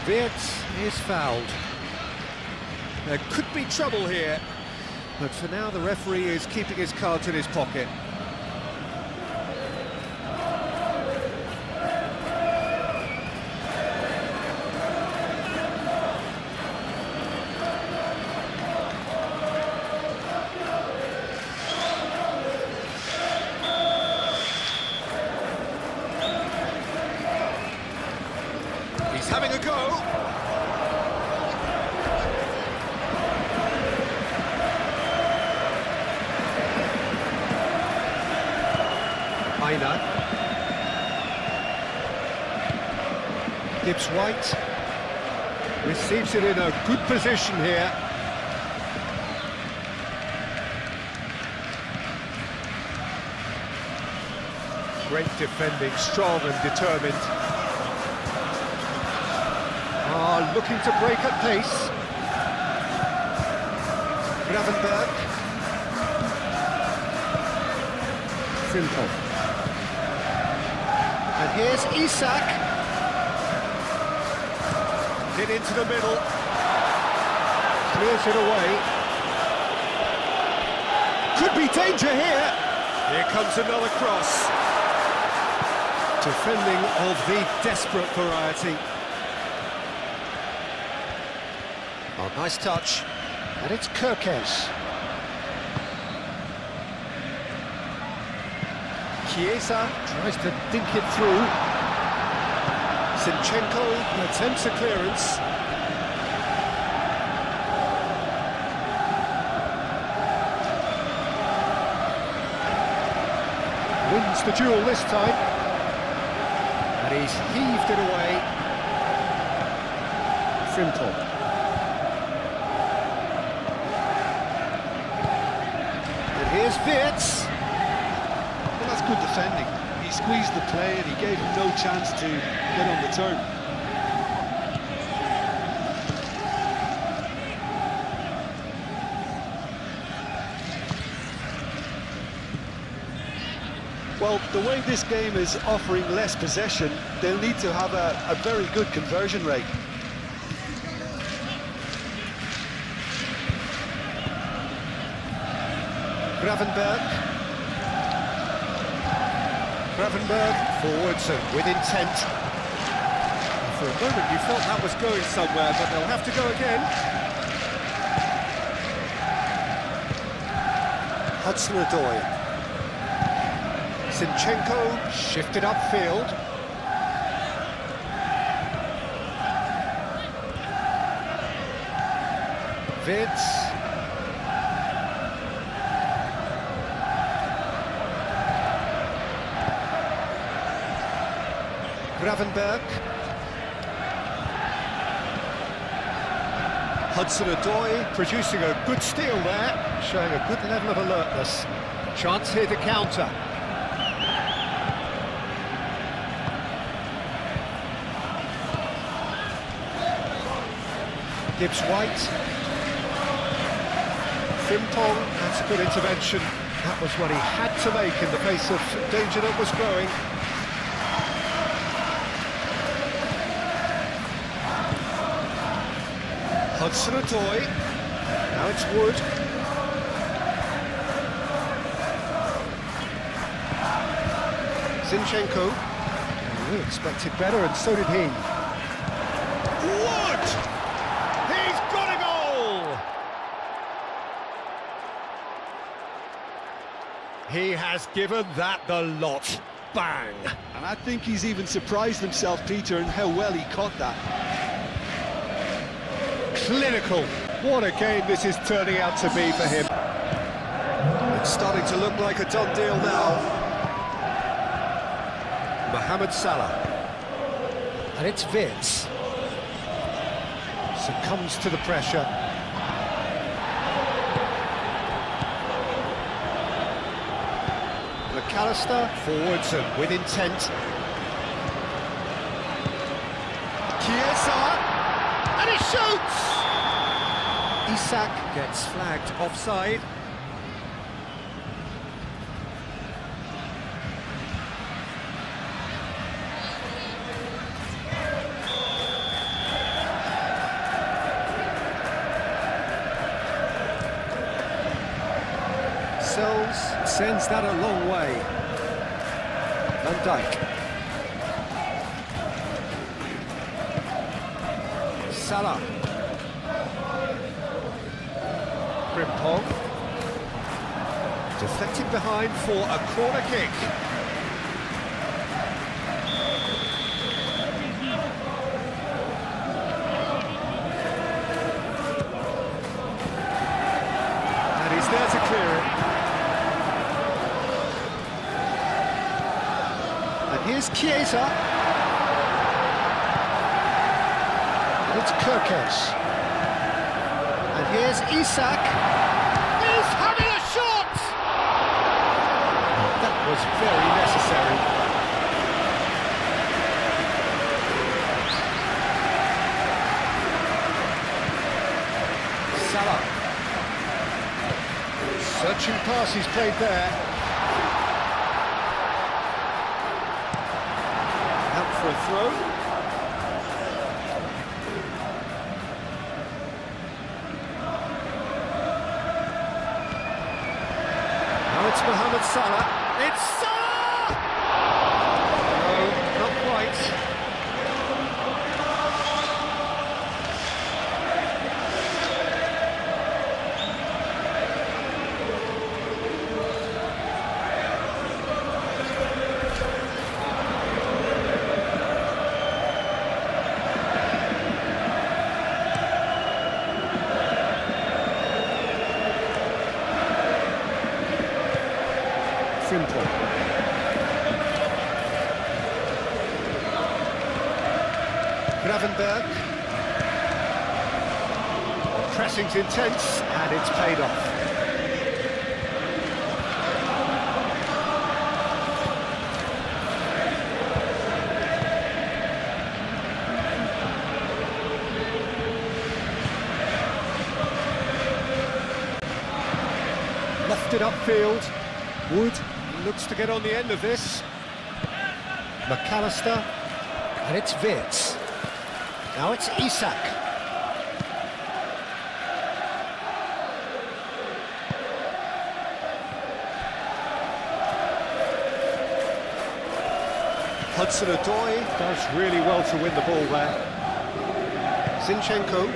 Wirtz is fouled. There could be trouble here, but for now the referee is keeping his cards in his pocket. He's having a go. Aina. Gibbs White. Receives it in a good position here. Great defending, strong and determined. Looking to break at pace. Gravenberg. Simple. And here's Isak. Hit into the middle. Clears it away. Could be danger here. Here comes another cross. Defending of the desperate variety. Oh, nice touch. And it's Kirkes. Chiesa tries to dink it through. Zinchenko attempts a clearance. Wins the duel this time. And he's heaved it away. Frimpong. And here's Wirtz. Well, that's good defending. He squeezed the play and he gave him no chance to get on the turn. Well, the way this game is offering less possession, they'll need to have a very good conversion rate. Gravenberg forwards and with intent. For a moment you felt that was going somewhere, but they'll have to go again. Hudson-Odoi. Zinchenko shifted upfield. Wirtz. Gravenberg. Hudson-Odoi producing a good steal there, showing a good level of alertness. Chance here to counter. Gibbs White. Frimpong, that's a good intervention. That was what he had to make in the face of danger that was growing. Hudson-Odoi. Now it's Wood. Zinchenko. We expected better, and so did he. Wood! He's got a goal! He has given that the lot. Bang! And I think he's even surprised himself, Peter, in how well he caught that. Clinical. What a game this is turning out to be for him. It's starting to look like a done deal now. Mohamed Salah. And it's Wirtz. Succumbs to the pressure. McAllister forwards and with intent. Chiesa. And he shoots! Isak gets flagged offside. Sells sends that a long way. Van Dijk. Salah. Frimpong. Deflected behind for a corner kick. And he's there to clear it. And here's Chiesa. And it's Kirkes. And here's Isak. He's having a shot! That was very necessary. Salah. Searching pass he's played there. Out for a throw. it's Mohamed Salah. It's Salah! No, not quite. Simple. Gravenberg. The pressing's intense and it's paid off. Lofted upfield. Wood looks to get on the end of this. McAllister, and it's Wirtz. Now it's Isak. Hudson-Odoi does really well to win the ball there. Zinchenko.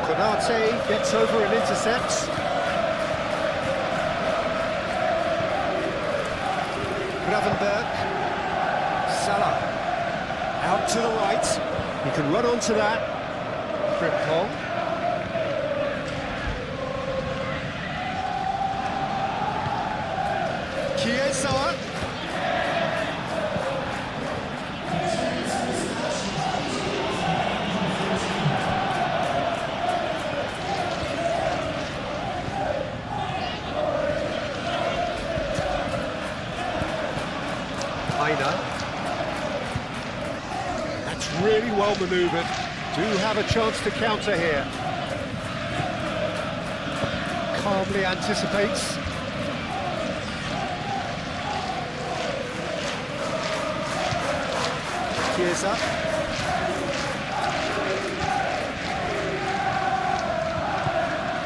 Konate gets over and intercepts. Gravenberg. Salah. Out to the right. He can run onto that. Frimpong. Chiesa. That's really well manoeuvred. Do have a chance to counter here. Calmly anticipates. Chiesa.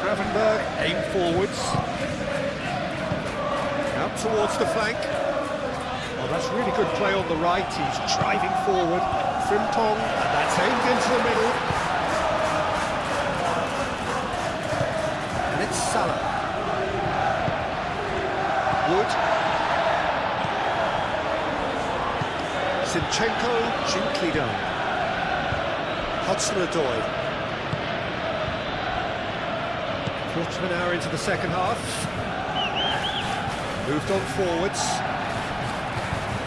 Gravenberg, aim forwards. Out towards the flank. Oh, that's really good play on the right. He's driving forward. Frimpong, and that's aimed into the middle. And it's Salah. Wood. Zinchenko, gently done. Hudson-Odoi. Quarter of an hour into the second half. Moved on forwards.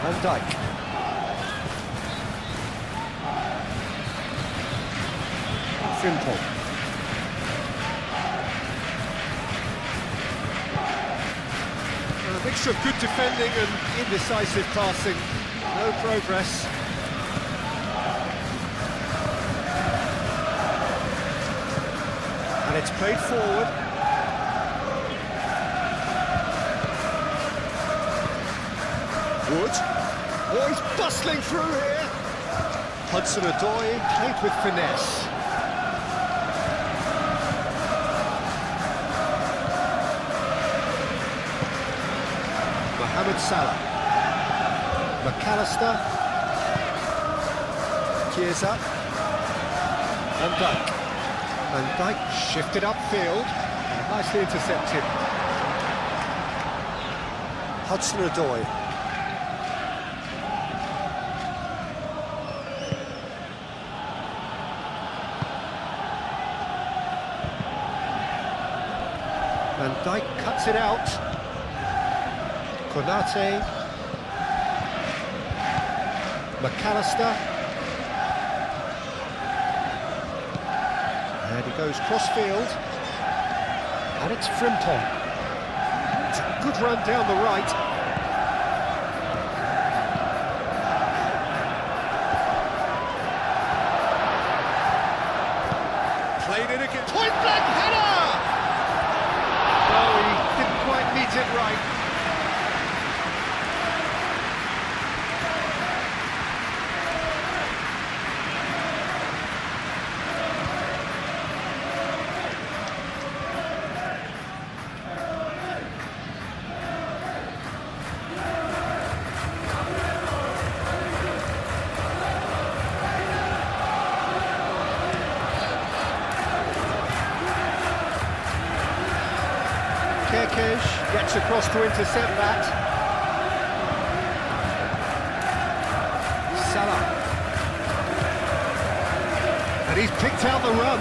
Van Dijk. Frimpong. A mixture of good defending and indecisive passing. No progress. And it's played forward. Wood. Oh, he's bustling through here. Hudson-Odoi played with finesse. Mohamed Salah. McAllister. Chiesa. Van Dijk. Van Dijk shifted upfield. Nicely intercepted. Hudson-Odoi. Van Dijk cuts it out. Konate. McAllister. And he goes cross-field. And it's Frimpong. It's a good run down the right. Played it again. Point-blank header! Oh, he didn't quite meet it right. gets across to intercept that. Salah. And he's picked out the run.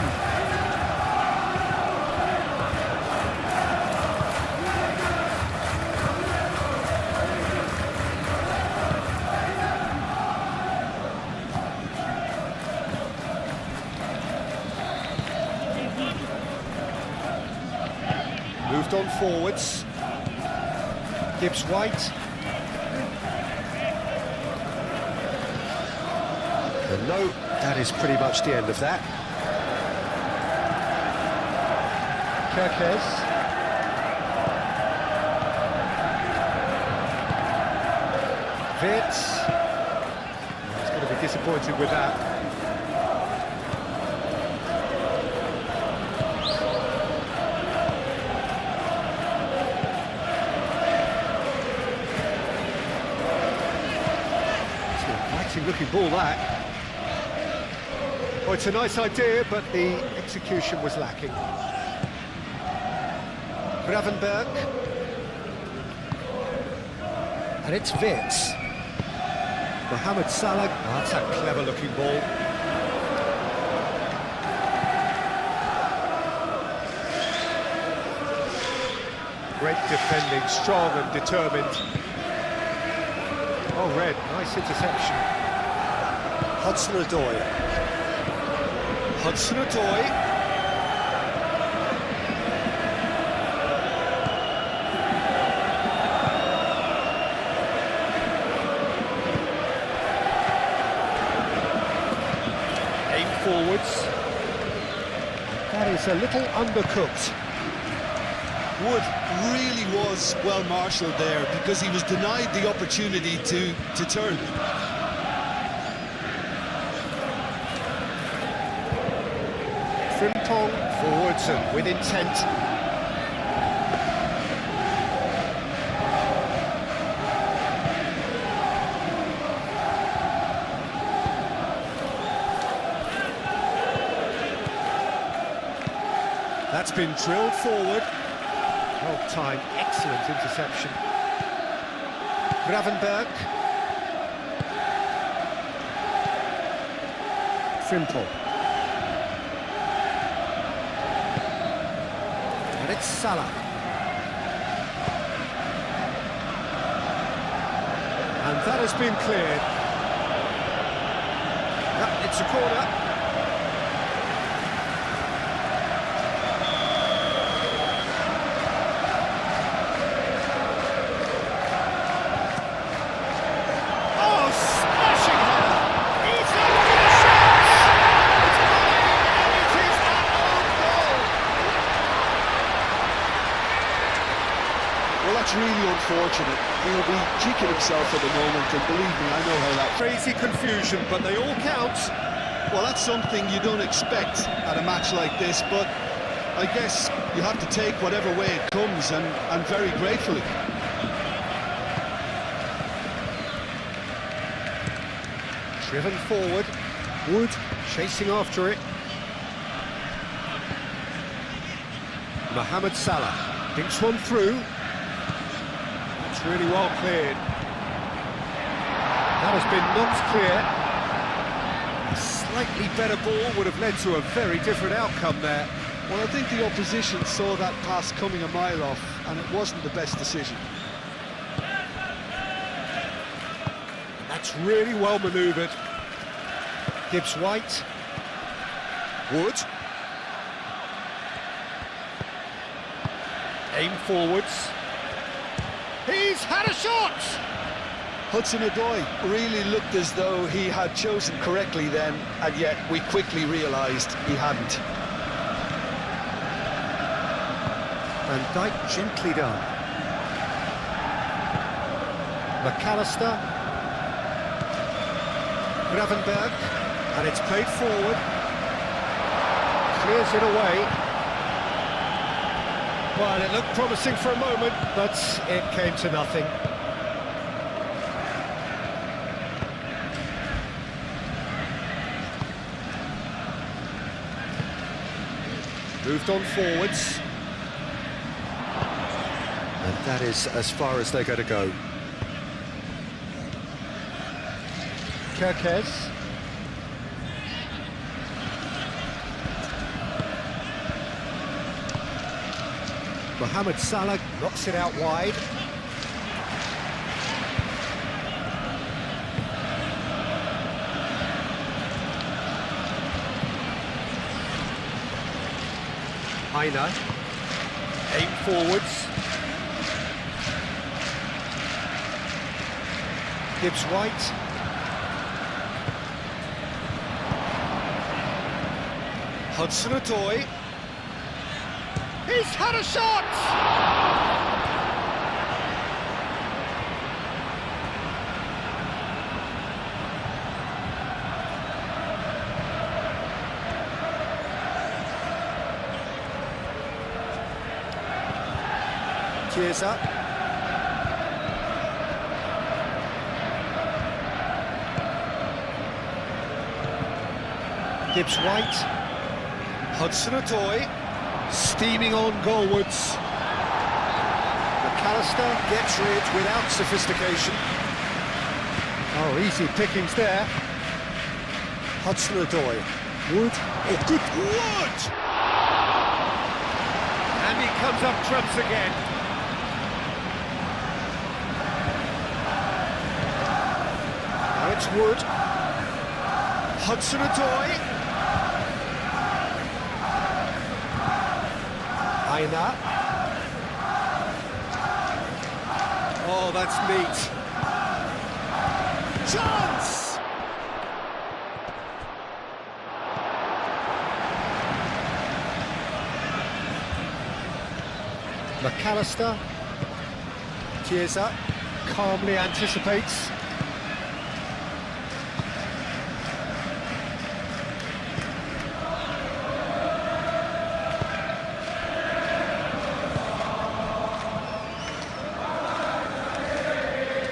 Moved on forwards. Gibbs White. And no, that is pretty much the end of that. Kirkes. Vitz. He's going to be disappointed with that. Looking ball that. Oh, it's a nice idea, but the execution was lacking. Gravenberg. And it's Vitz. Mohamed Salah. Oh, that's a clever looking ball. Great defending, strong and determined. Oh, Red, nice interception. Hudson-Odoi. Hudson-Odoi. Aim forwards. That is a little undercooked. Wood really was well marshalled there because he was denied the opportunity to turn. Frimpong forwards and with intent. That's been drilled forward. Well timed, excellent interception. Gravenberg. Frimpong. And it's Salah. And that has been cleared. Yep, it's a corner. Oh, smashing header! He's not going to shoot! It's volley, and it is an own goal! Well, that's really unfortunate. He'll be kicking himself at the moment, and believe me, I know how that... Crazy confusion, but they all count. Well, that's something you don't expect at a match like this, but I guess you have to take whatever way it comes, and very gratefully. Driven forward. Wood chasing after it. Mohamed Salah dinks one through. That's really well cleared. That has been knocked clear. A slightly better ball would have led to a very different outcome there. Well, I think the opposition saw that pass coming a mile off, and it wasn't the best decision. That's really well manoeuvred. Gibbs White. Wood. Aim forwards. He's had a shot! Hudson-Odoi really looked as though he had chosen correctly then, and yet we quickly realised he hadn't. Van Dijk gently done. McAllister. Gravenberg. And it's played forward. Clears it away. Well, it looked promising for a moment, but it came to nothing. Moved on forwards. And that is as far as they're going to go. Kirkez. Mohamed Salah knocks it out wide. Aina. Aim forwards. Gibbs White. Hudson-Odoi. He's had a shot! Chiesa. Gibbs White. Hudson-Odoi. Steaming on goalwards. McAllister gets rid without sophistication. Oh, easy pickings there. Hudson-Odoi. Wood. Oh, good Wood! And he comes up trumps again. Now it's Wood. Hudson-Odoi. Aina. Oh, that's neat. Chance! McAllister. Chiesa calmly anticipates.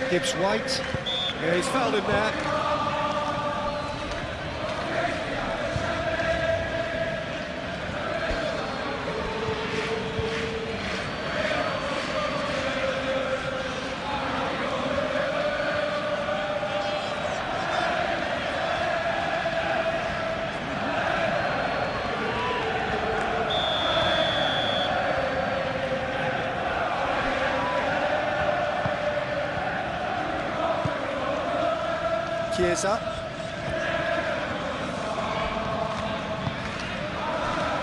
Gibbs White. Yeah, he's fouled him there. Chiesa.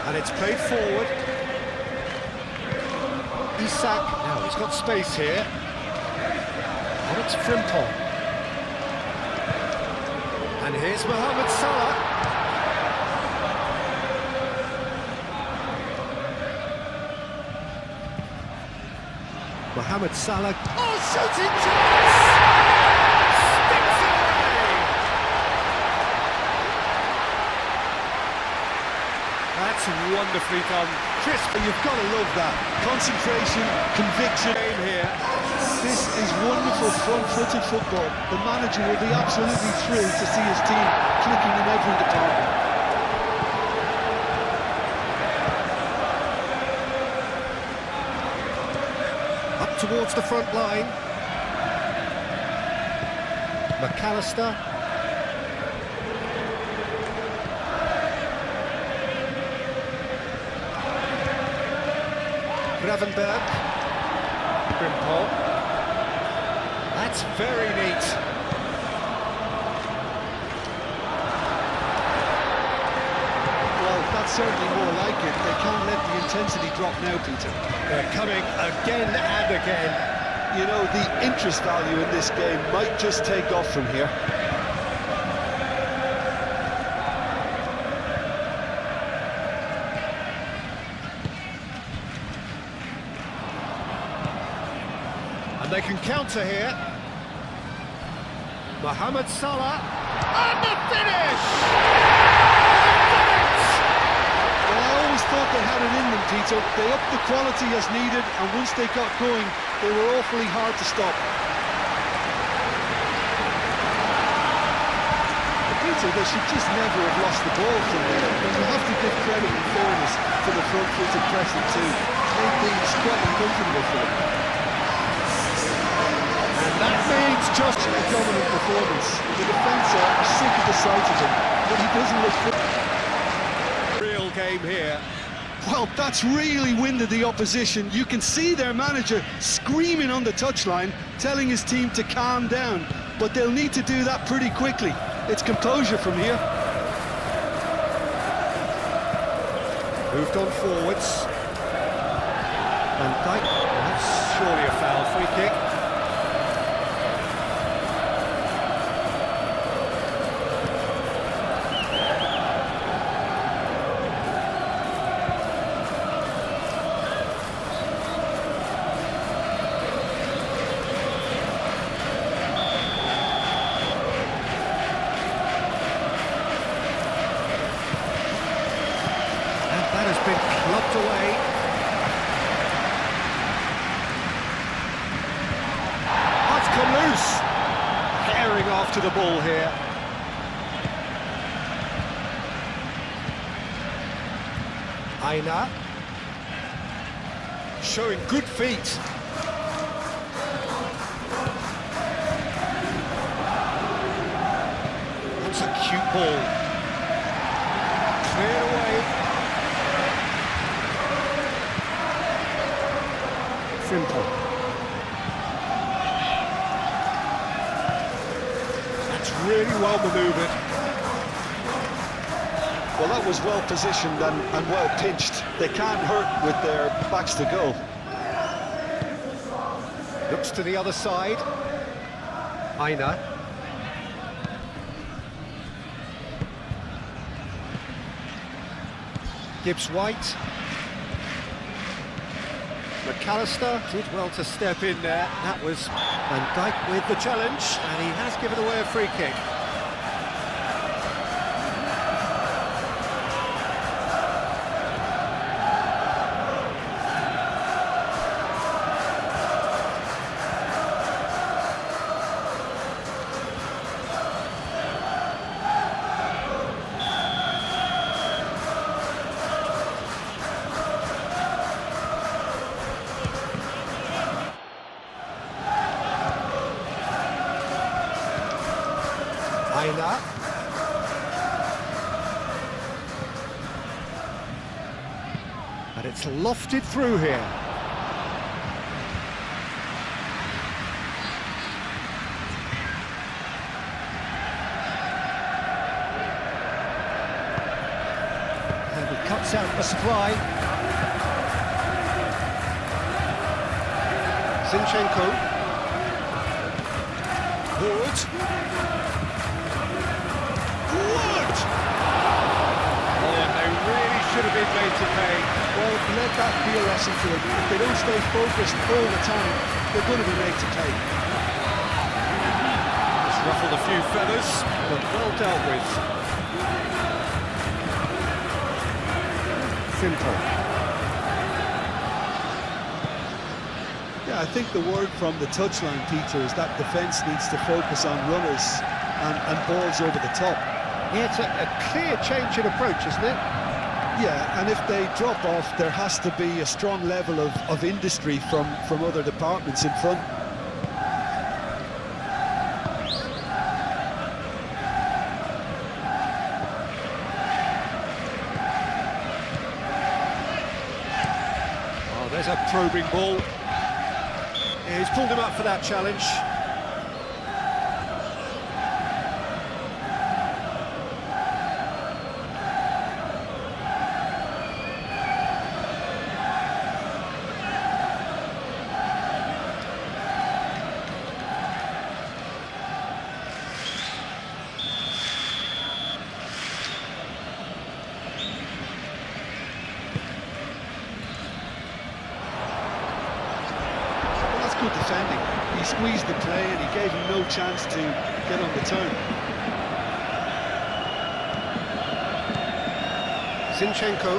And it's played forward. Isak. Now he's got space here. And it's Frimpong. And here's Mohamed Salah. Mohamed Salah. Oh, shooting chance! That's wonderfully done. Crisp, you've got to love that. Concentration, conviction. Game here. This is wonderful front-footed football. The manager will be absolutely thrilled to see his team clicking in every department. Up towards the front line. McAllister. Gravenberg. Frimpong. That's very neat. Well, that's certainly more like it. They can't let the intensity drop now, Peter. They're coming again and again. You know, the interest value in this game might just take off from here. And they can counter here. Mohamed Salah. And the finish! Well, I always thought they had it in them, Peter. They upped the quality as needed, and once they got going, they were awfully hard to stop. But Peter, they should just never have lost the ball from there. But you have to give credit and fairness to the front-footed pressing too. Made things quite uncomfortable for them. just A dominant performance. The defence are sick of the sight of him, but he doesn't look fit. real game here. Well, that's really winded the opposition. You can see their manager screaming on the touchline, telling his team to calm down, but they'll need to do that pretty quickly. It's composure from here. Moved on forwards. Van Dijk, that's surely a foul, free kick. That has been clubbed away. That's come loose. Tearing after the ball here. Aina. Showing good feet. That's a cute ball. Clear away. Simple. That's really well manoeuvred. Well, that was well positioned and well pitched. They can't hurt with their backs to goal. Looks to the other side. Aina. Gibbs-White. McAllister did well to step in there. That was Van Dijk with the challenge, and he has given away a free kick. Aina. And it's lofted through here. And he cuts out the supply. Zinchenko. Wood. Should have been made to pay. Well, let that be a lesson to them. If they don't stay focused all the time, they're going to be made to pay. Just ruffled a few feathers, but well dealt with. Simple. Yeah, I think the word from the touchline, Peter, is that defence needs to focus on runners and balls over the top. Yeah, it's a clear change in approach, isn't it? Yeah, and if they drop off, there has to be a strong level of industry from other departments in front. Oh, there's a probing ball. Yeah, he's pulled him up for that challenge. Good defending. He squeezed the play and he gave him no chance to get on the turn. Zinchenko.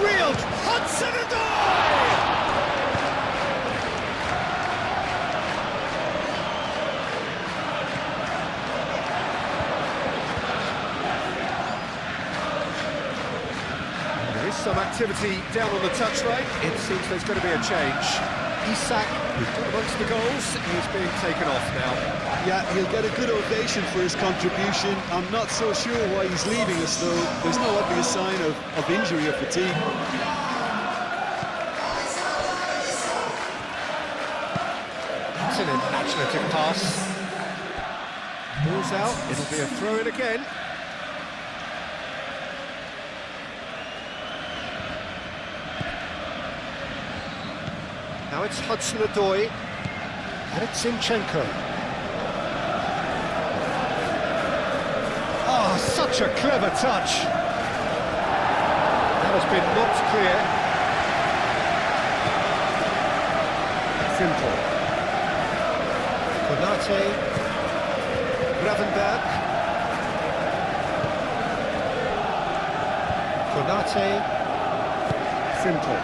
Reeled! Hudson-Odoi! Some activity down on the touchline. It seems there's going to be a change. Isak, who's got amongst the goals, is being taken off now. Yeah, he'll get a good ovation for his contribution. I'm not so sure why he's leaving us, though. There's no obvious sign of injury or fatigue. It's an imaginative pass. Ball's out, it'll be a throw-in again. Now it's Hudson-Odoi, and it's Zinchenko. Oh, such a clever touch. That has been knocked clear. Simple. Konate. Gravenberg. Konate. Simple.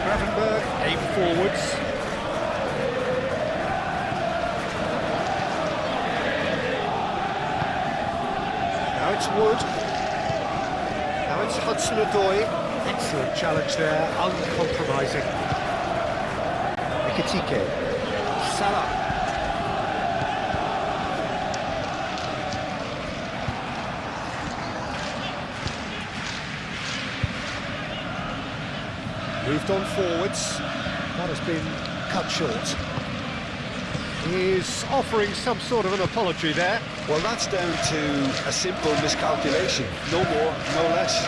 Gravenberg, aim forwards. Now it's Wood. Now it's Hudson-Odoi. Excellent challenge there, uncompromising. Ekitike. Salah. Moved on forwards. That has been cut short. He's offering some sort of an apology there. Well, that's down to a simple miscalculation. No more, no less.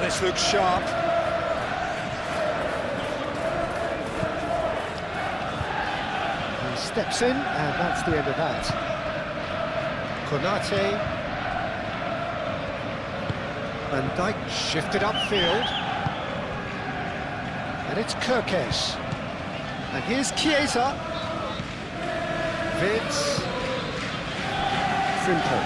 This looks sharp. He steps in, and that's the end of that. Konate. Van Dijk shifted upfield. And it's Kerkez. And here's Chiesa. Vince. Simple.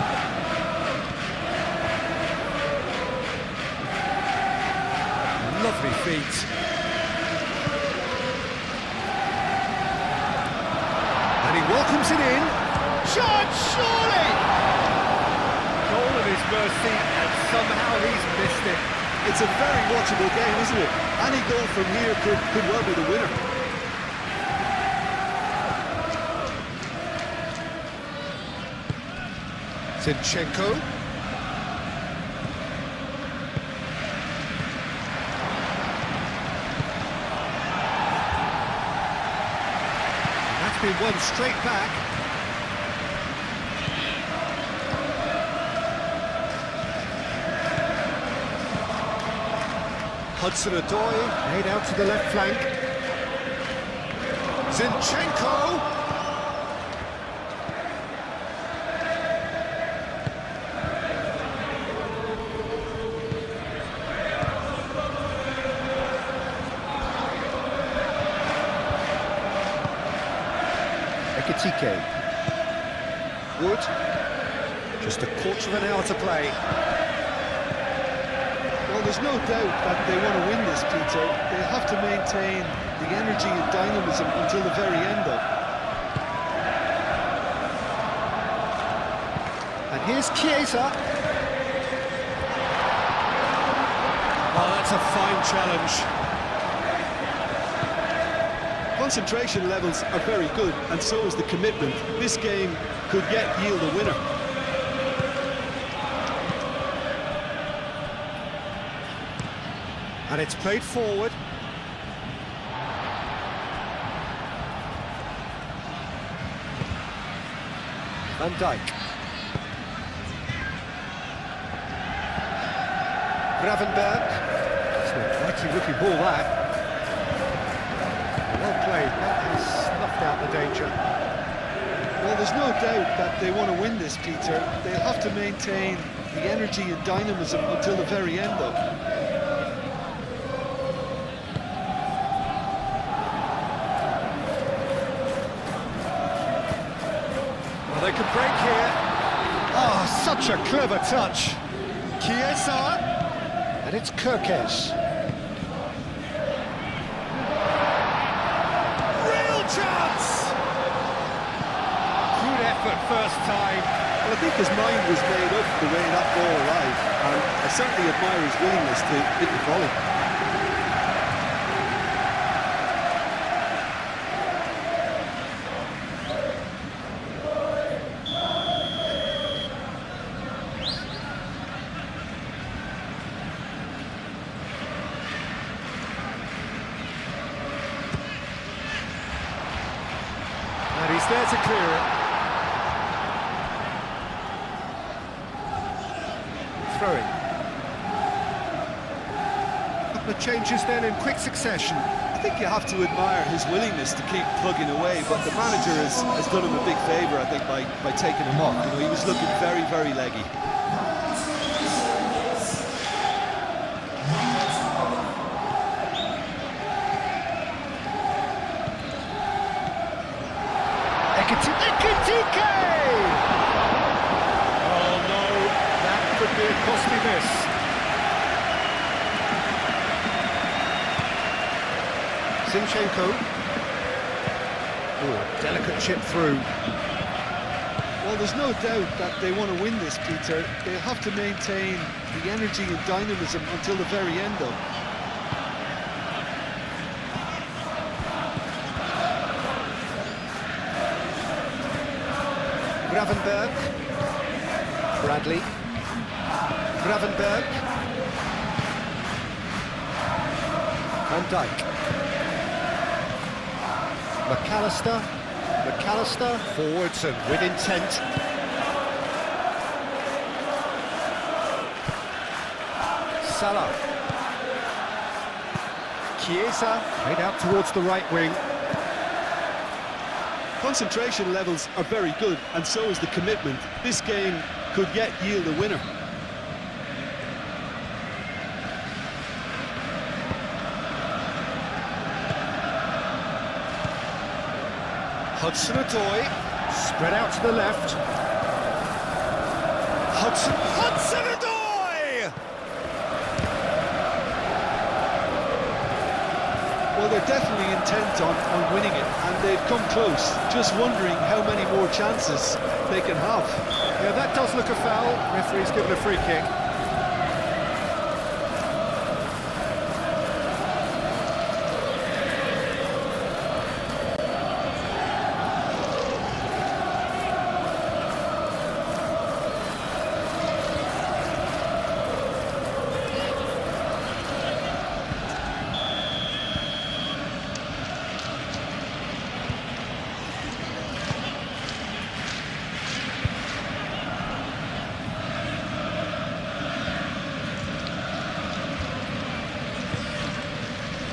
Lovely feet. And he welcomes it in. Shot, surely! Goal at his mercy, and somehow he's missed it. It's a very watchable game, isn't it? Any goal from here could well be the winner. Zinchenko. Been one straight back. Hudson-Odoi made out to the left flank. Zinchenko. Ekitike. Wood. Just a quarter of an hour to play. Well, there's no doubt that they want to win this, Peter. They have to maintain the energy and dynamism until the very end, though. And here's Chiesa. Oh, that's a fine challenge. Concentration levels are very good, and so is the commitment. This game could yet yield a winner. And it's played forward. Van Dijk. Gravenberg. It's a mighty looking ball, that. Well played, that has snuffed out the danger. Well, there's no doubt that they want to win this, Peter. They'll have to maintain the energy and dynamism until the very end, though. Well, they could break here. Such a clever touch. Chiesa. And it's Kirkes. Real chance. Good effort first time. Well, I think his mind was made up the way that ball arrived, and I certainly admire his willingness to hit the volley. And he's there to clear it. Throwing. Couple of changes then in quick succession. I think you have to admire his willingness to keep plugging away, but the manager has done him a big favour, I think, by taking him off. You know, he was looking very, very leggy. Ekitike! Oh no, that could be a costly miss. Zinchenko. Oh, delicate chip through. Well, there's no doubt that they want to win this, Peter. They'll have to maintain the energy and dynamism until the very end, though. Gravenberg. Bradley. Gravenberg. Van Dijk. McAllister. Forwards and with intent. Salah. Chiesa. Played out towards the right wing. Concentration levels are very good, and so is the commitment. This game could yet yield a winner. Hudson-Odoi. Spread out to the left. Hudson-Odoi! Well, they're definitely intent on winning it, and they've come close. Just wondering how many more chances they can have. Yeah, that does look a foul. Referee's given a free kick.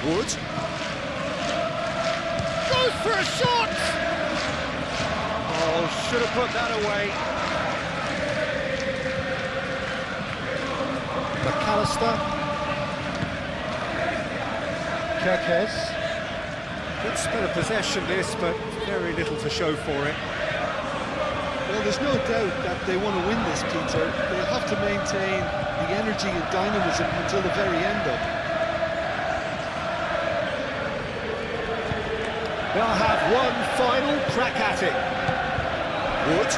Wood. Goes for a shot! Oh, should have put that away. McAllister. Kirkes. Good spell of possession this, but very little to show for it. Well, there's no doubt that they want to win this, Peter. They'll have to maintain the energy and dynamism until the very end, though. They'll have one final crack at it. Wood.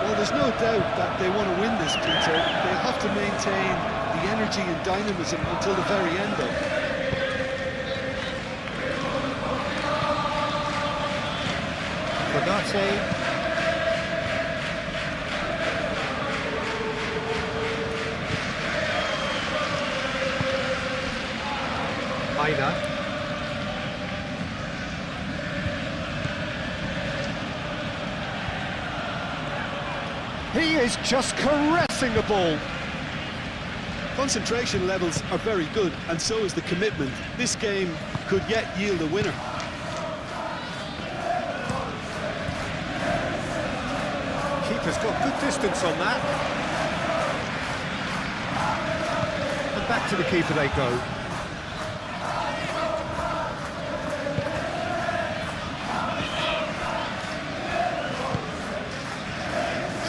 Well, there's no doubt that they want to win this, Peter. They'll have to maintain the energy and dynamism until the very end, though. Konate. Aina. He is just caressing the ball. Concentration levels are very good, and so is the commitment. This game could yet yield a winner. Keeper's got good distance on that. And back to the keeper they go.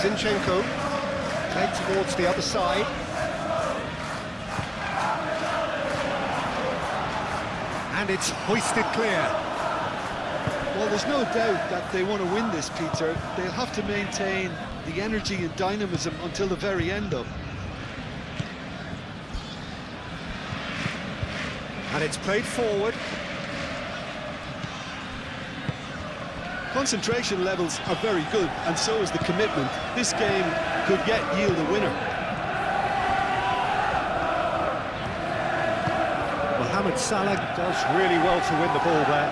Zinchenko, played towards the other side. And it's hoisted clear. Well, there's no doubt that they want to win this, Peter. They'll have to maintain the energy and dynamism until the very end of. And it's played forward. Concentration levels are very good, and so is the commitment. This game could yield a winner. Mohamed Salah does really well to win the ball there.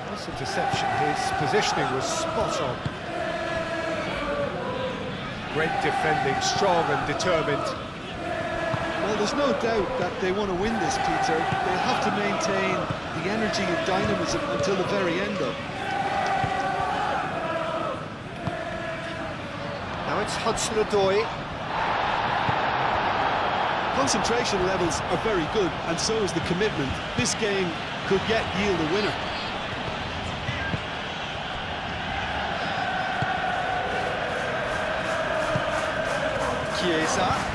That's a deception. His positioning was spot on. Great defending, strong and determined. Well, there's no doubt that they want to win this, Peter. They'll have to maintain the energy and dynamism until the very end of. Now it's Hudson-Odoi. Concentration levels are very good, and so is the commitment. This game could yield a winner. Chiesa.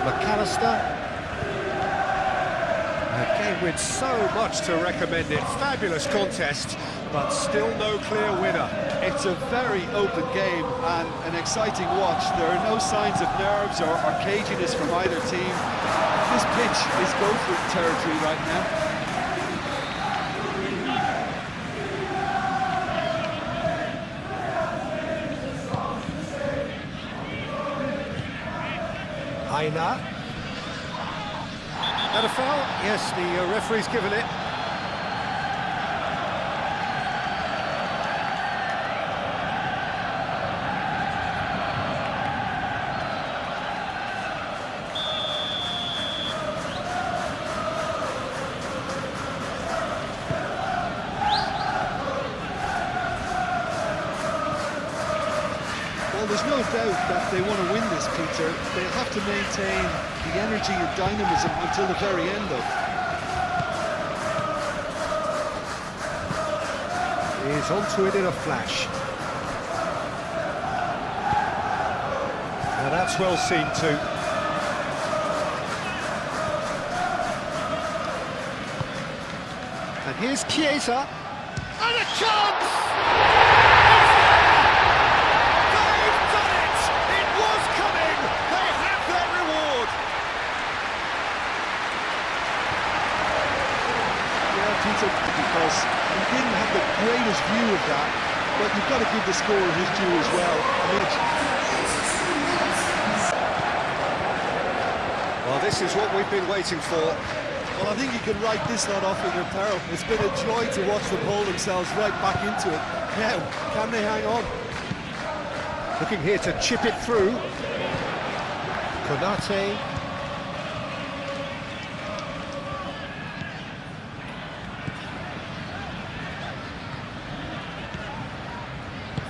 McAllister. A game with so much to recommend it. Fabulous contest, but still no clear winner. It's a very open game and an exciting watch. There are no signs of nerves or caginess from either team. This pitch is go-for territory right now. Aina. That a foul? Yes, the referee's given it. Well, there's no doubt that they want to win this, Peter. They'll have to maintain the energy and dynamism until the very end of. He's onto it in a flash. Now that's well seen too. And here's Chiesa. And a chance! Because he didn't have the greatest view of that, but you've got to give the scorer his due as well. Well, this is what we've been waiting for. Well, I think you can write this lot off in their peril. It's been a joy to watch them pull themselves right back into it. Now, can they hang on? Looking here to chip it through. Konate.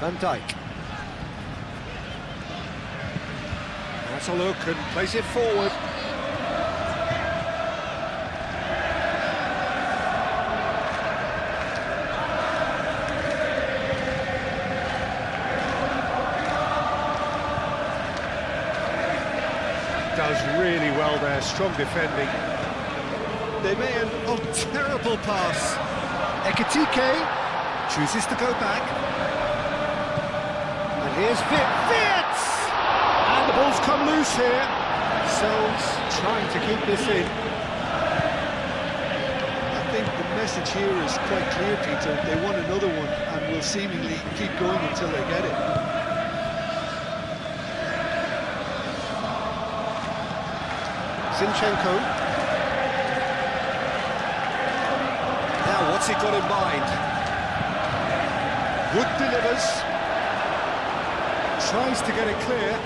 Van Dijk. That's a look and plays it forward. Does really well there, strong defending. They may end. Oh, terrible pass. Ekitike chooses to go back. Here's Fitz! And the ball's come loose here. Sells trying to keep this in. I think the message here is quite clear, Peter. They want another one and will seemingly keep going until they get it. Zinchenko. Now, what's he got in mind? Wood delivers. Tries to get it clear.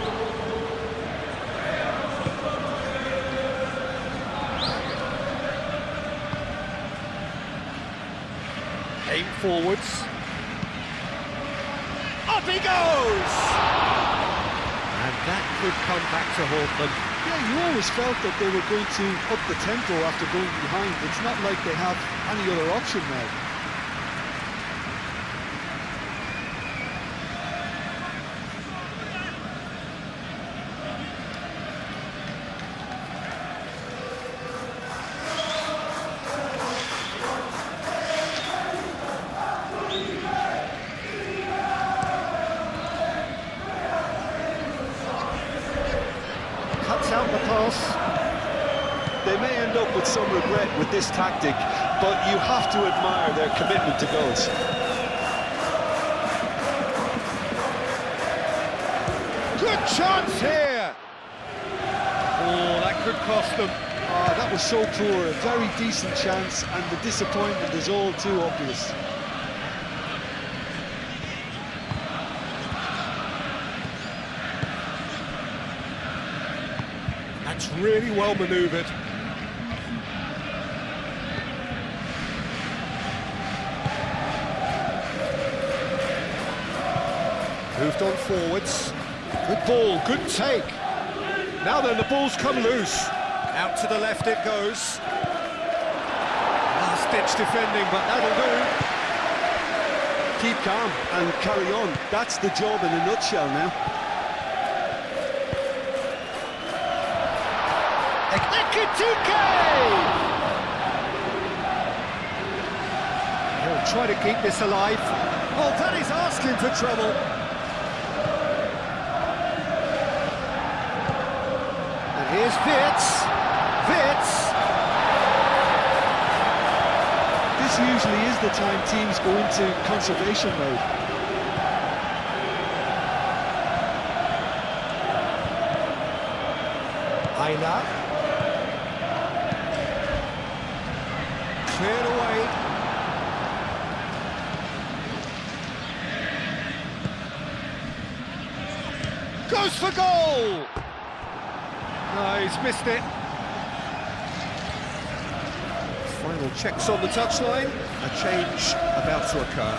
Aim forwards. Up he goes! And that could come back to haunt them. Yeah, you always felt that they were going to up the tempo after going behind. It's not like they have any other option now. with some regret with this tactic, but you have to admire their commitment to goals. Good chance here! Oh, that could cost them. Ah, that was so poor, a very decent chance, and the disappointment is all too obvious. That's really well manoeuvred. Moved on forwards. Good ball, good take. Now then, the ball's come loose. Out to the left it goes. Last-ditch defending, but that'll do. Keep calm and carry on. That's the job in a nutshell now. Ekitike! He'll try to keep this alive. Oh, that is asking for trouble. And here's Wits. Wits! This usually is the time teams go into conservation mode. Ayla. Cleared away. Goes for goal! No, he's missed it. Final checks on the touchline. A change about to occur.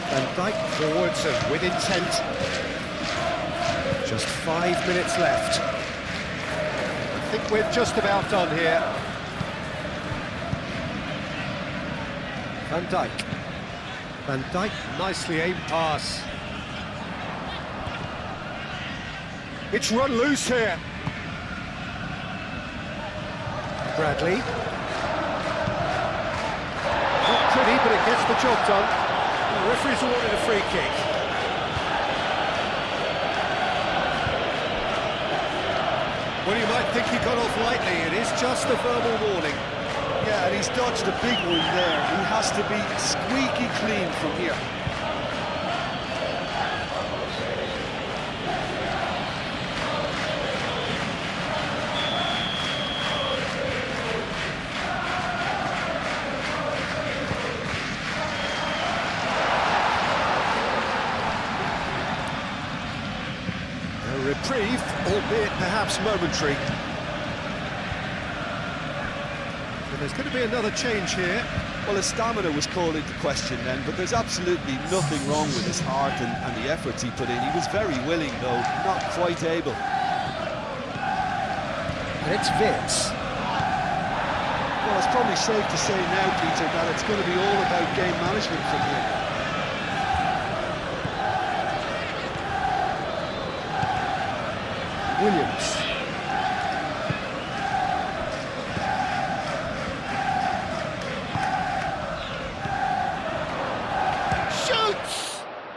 Van Dijk forwards and with intent. Just 5 minutes left. I think we're just about done here. Van Dijk. Van Dijk, nicely aimed pass. It's run loose here. Bradley. Not pretty, but it gets the job done. The referee's awarded a free kick. Well, you might think he got off lightly. It is just a verbal warning. Yeah, and he's dodged a big one there. He has to be squeaky clean from here. A reprieve, albeit perhaps momentary. There's going to be another change here. Well, his stamina was called into question then, but there's absolutely nothing wrong with his heart and the efforts he put in. He was very willing, though, not quite able. And it's Wits. Well, it's probably safe to say now, Peter, that it's going to be all about game management from here. Williams.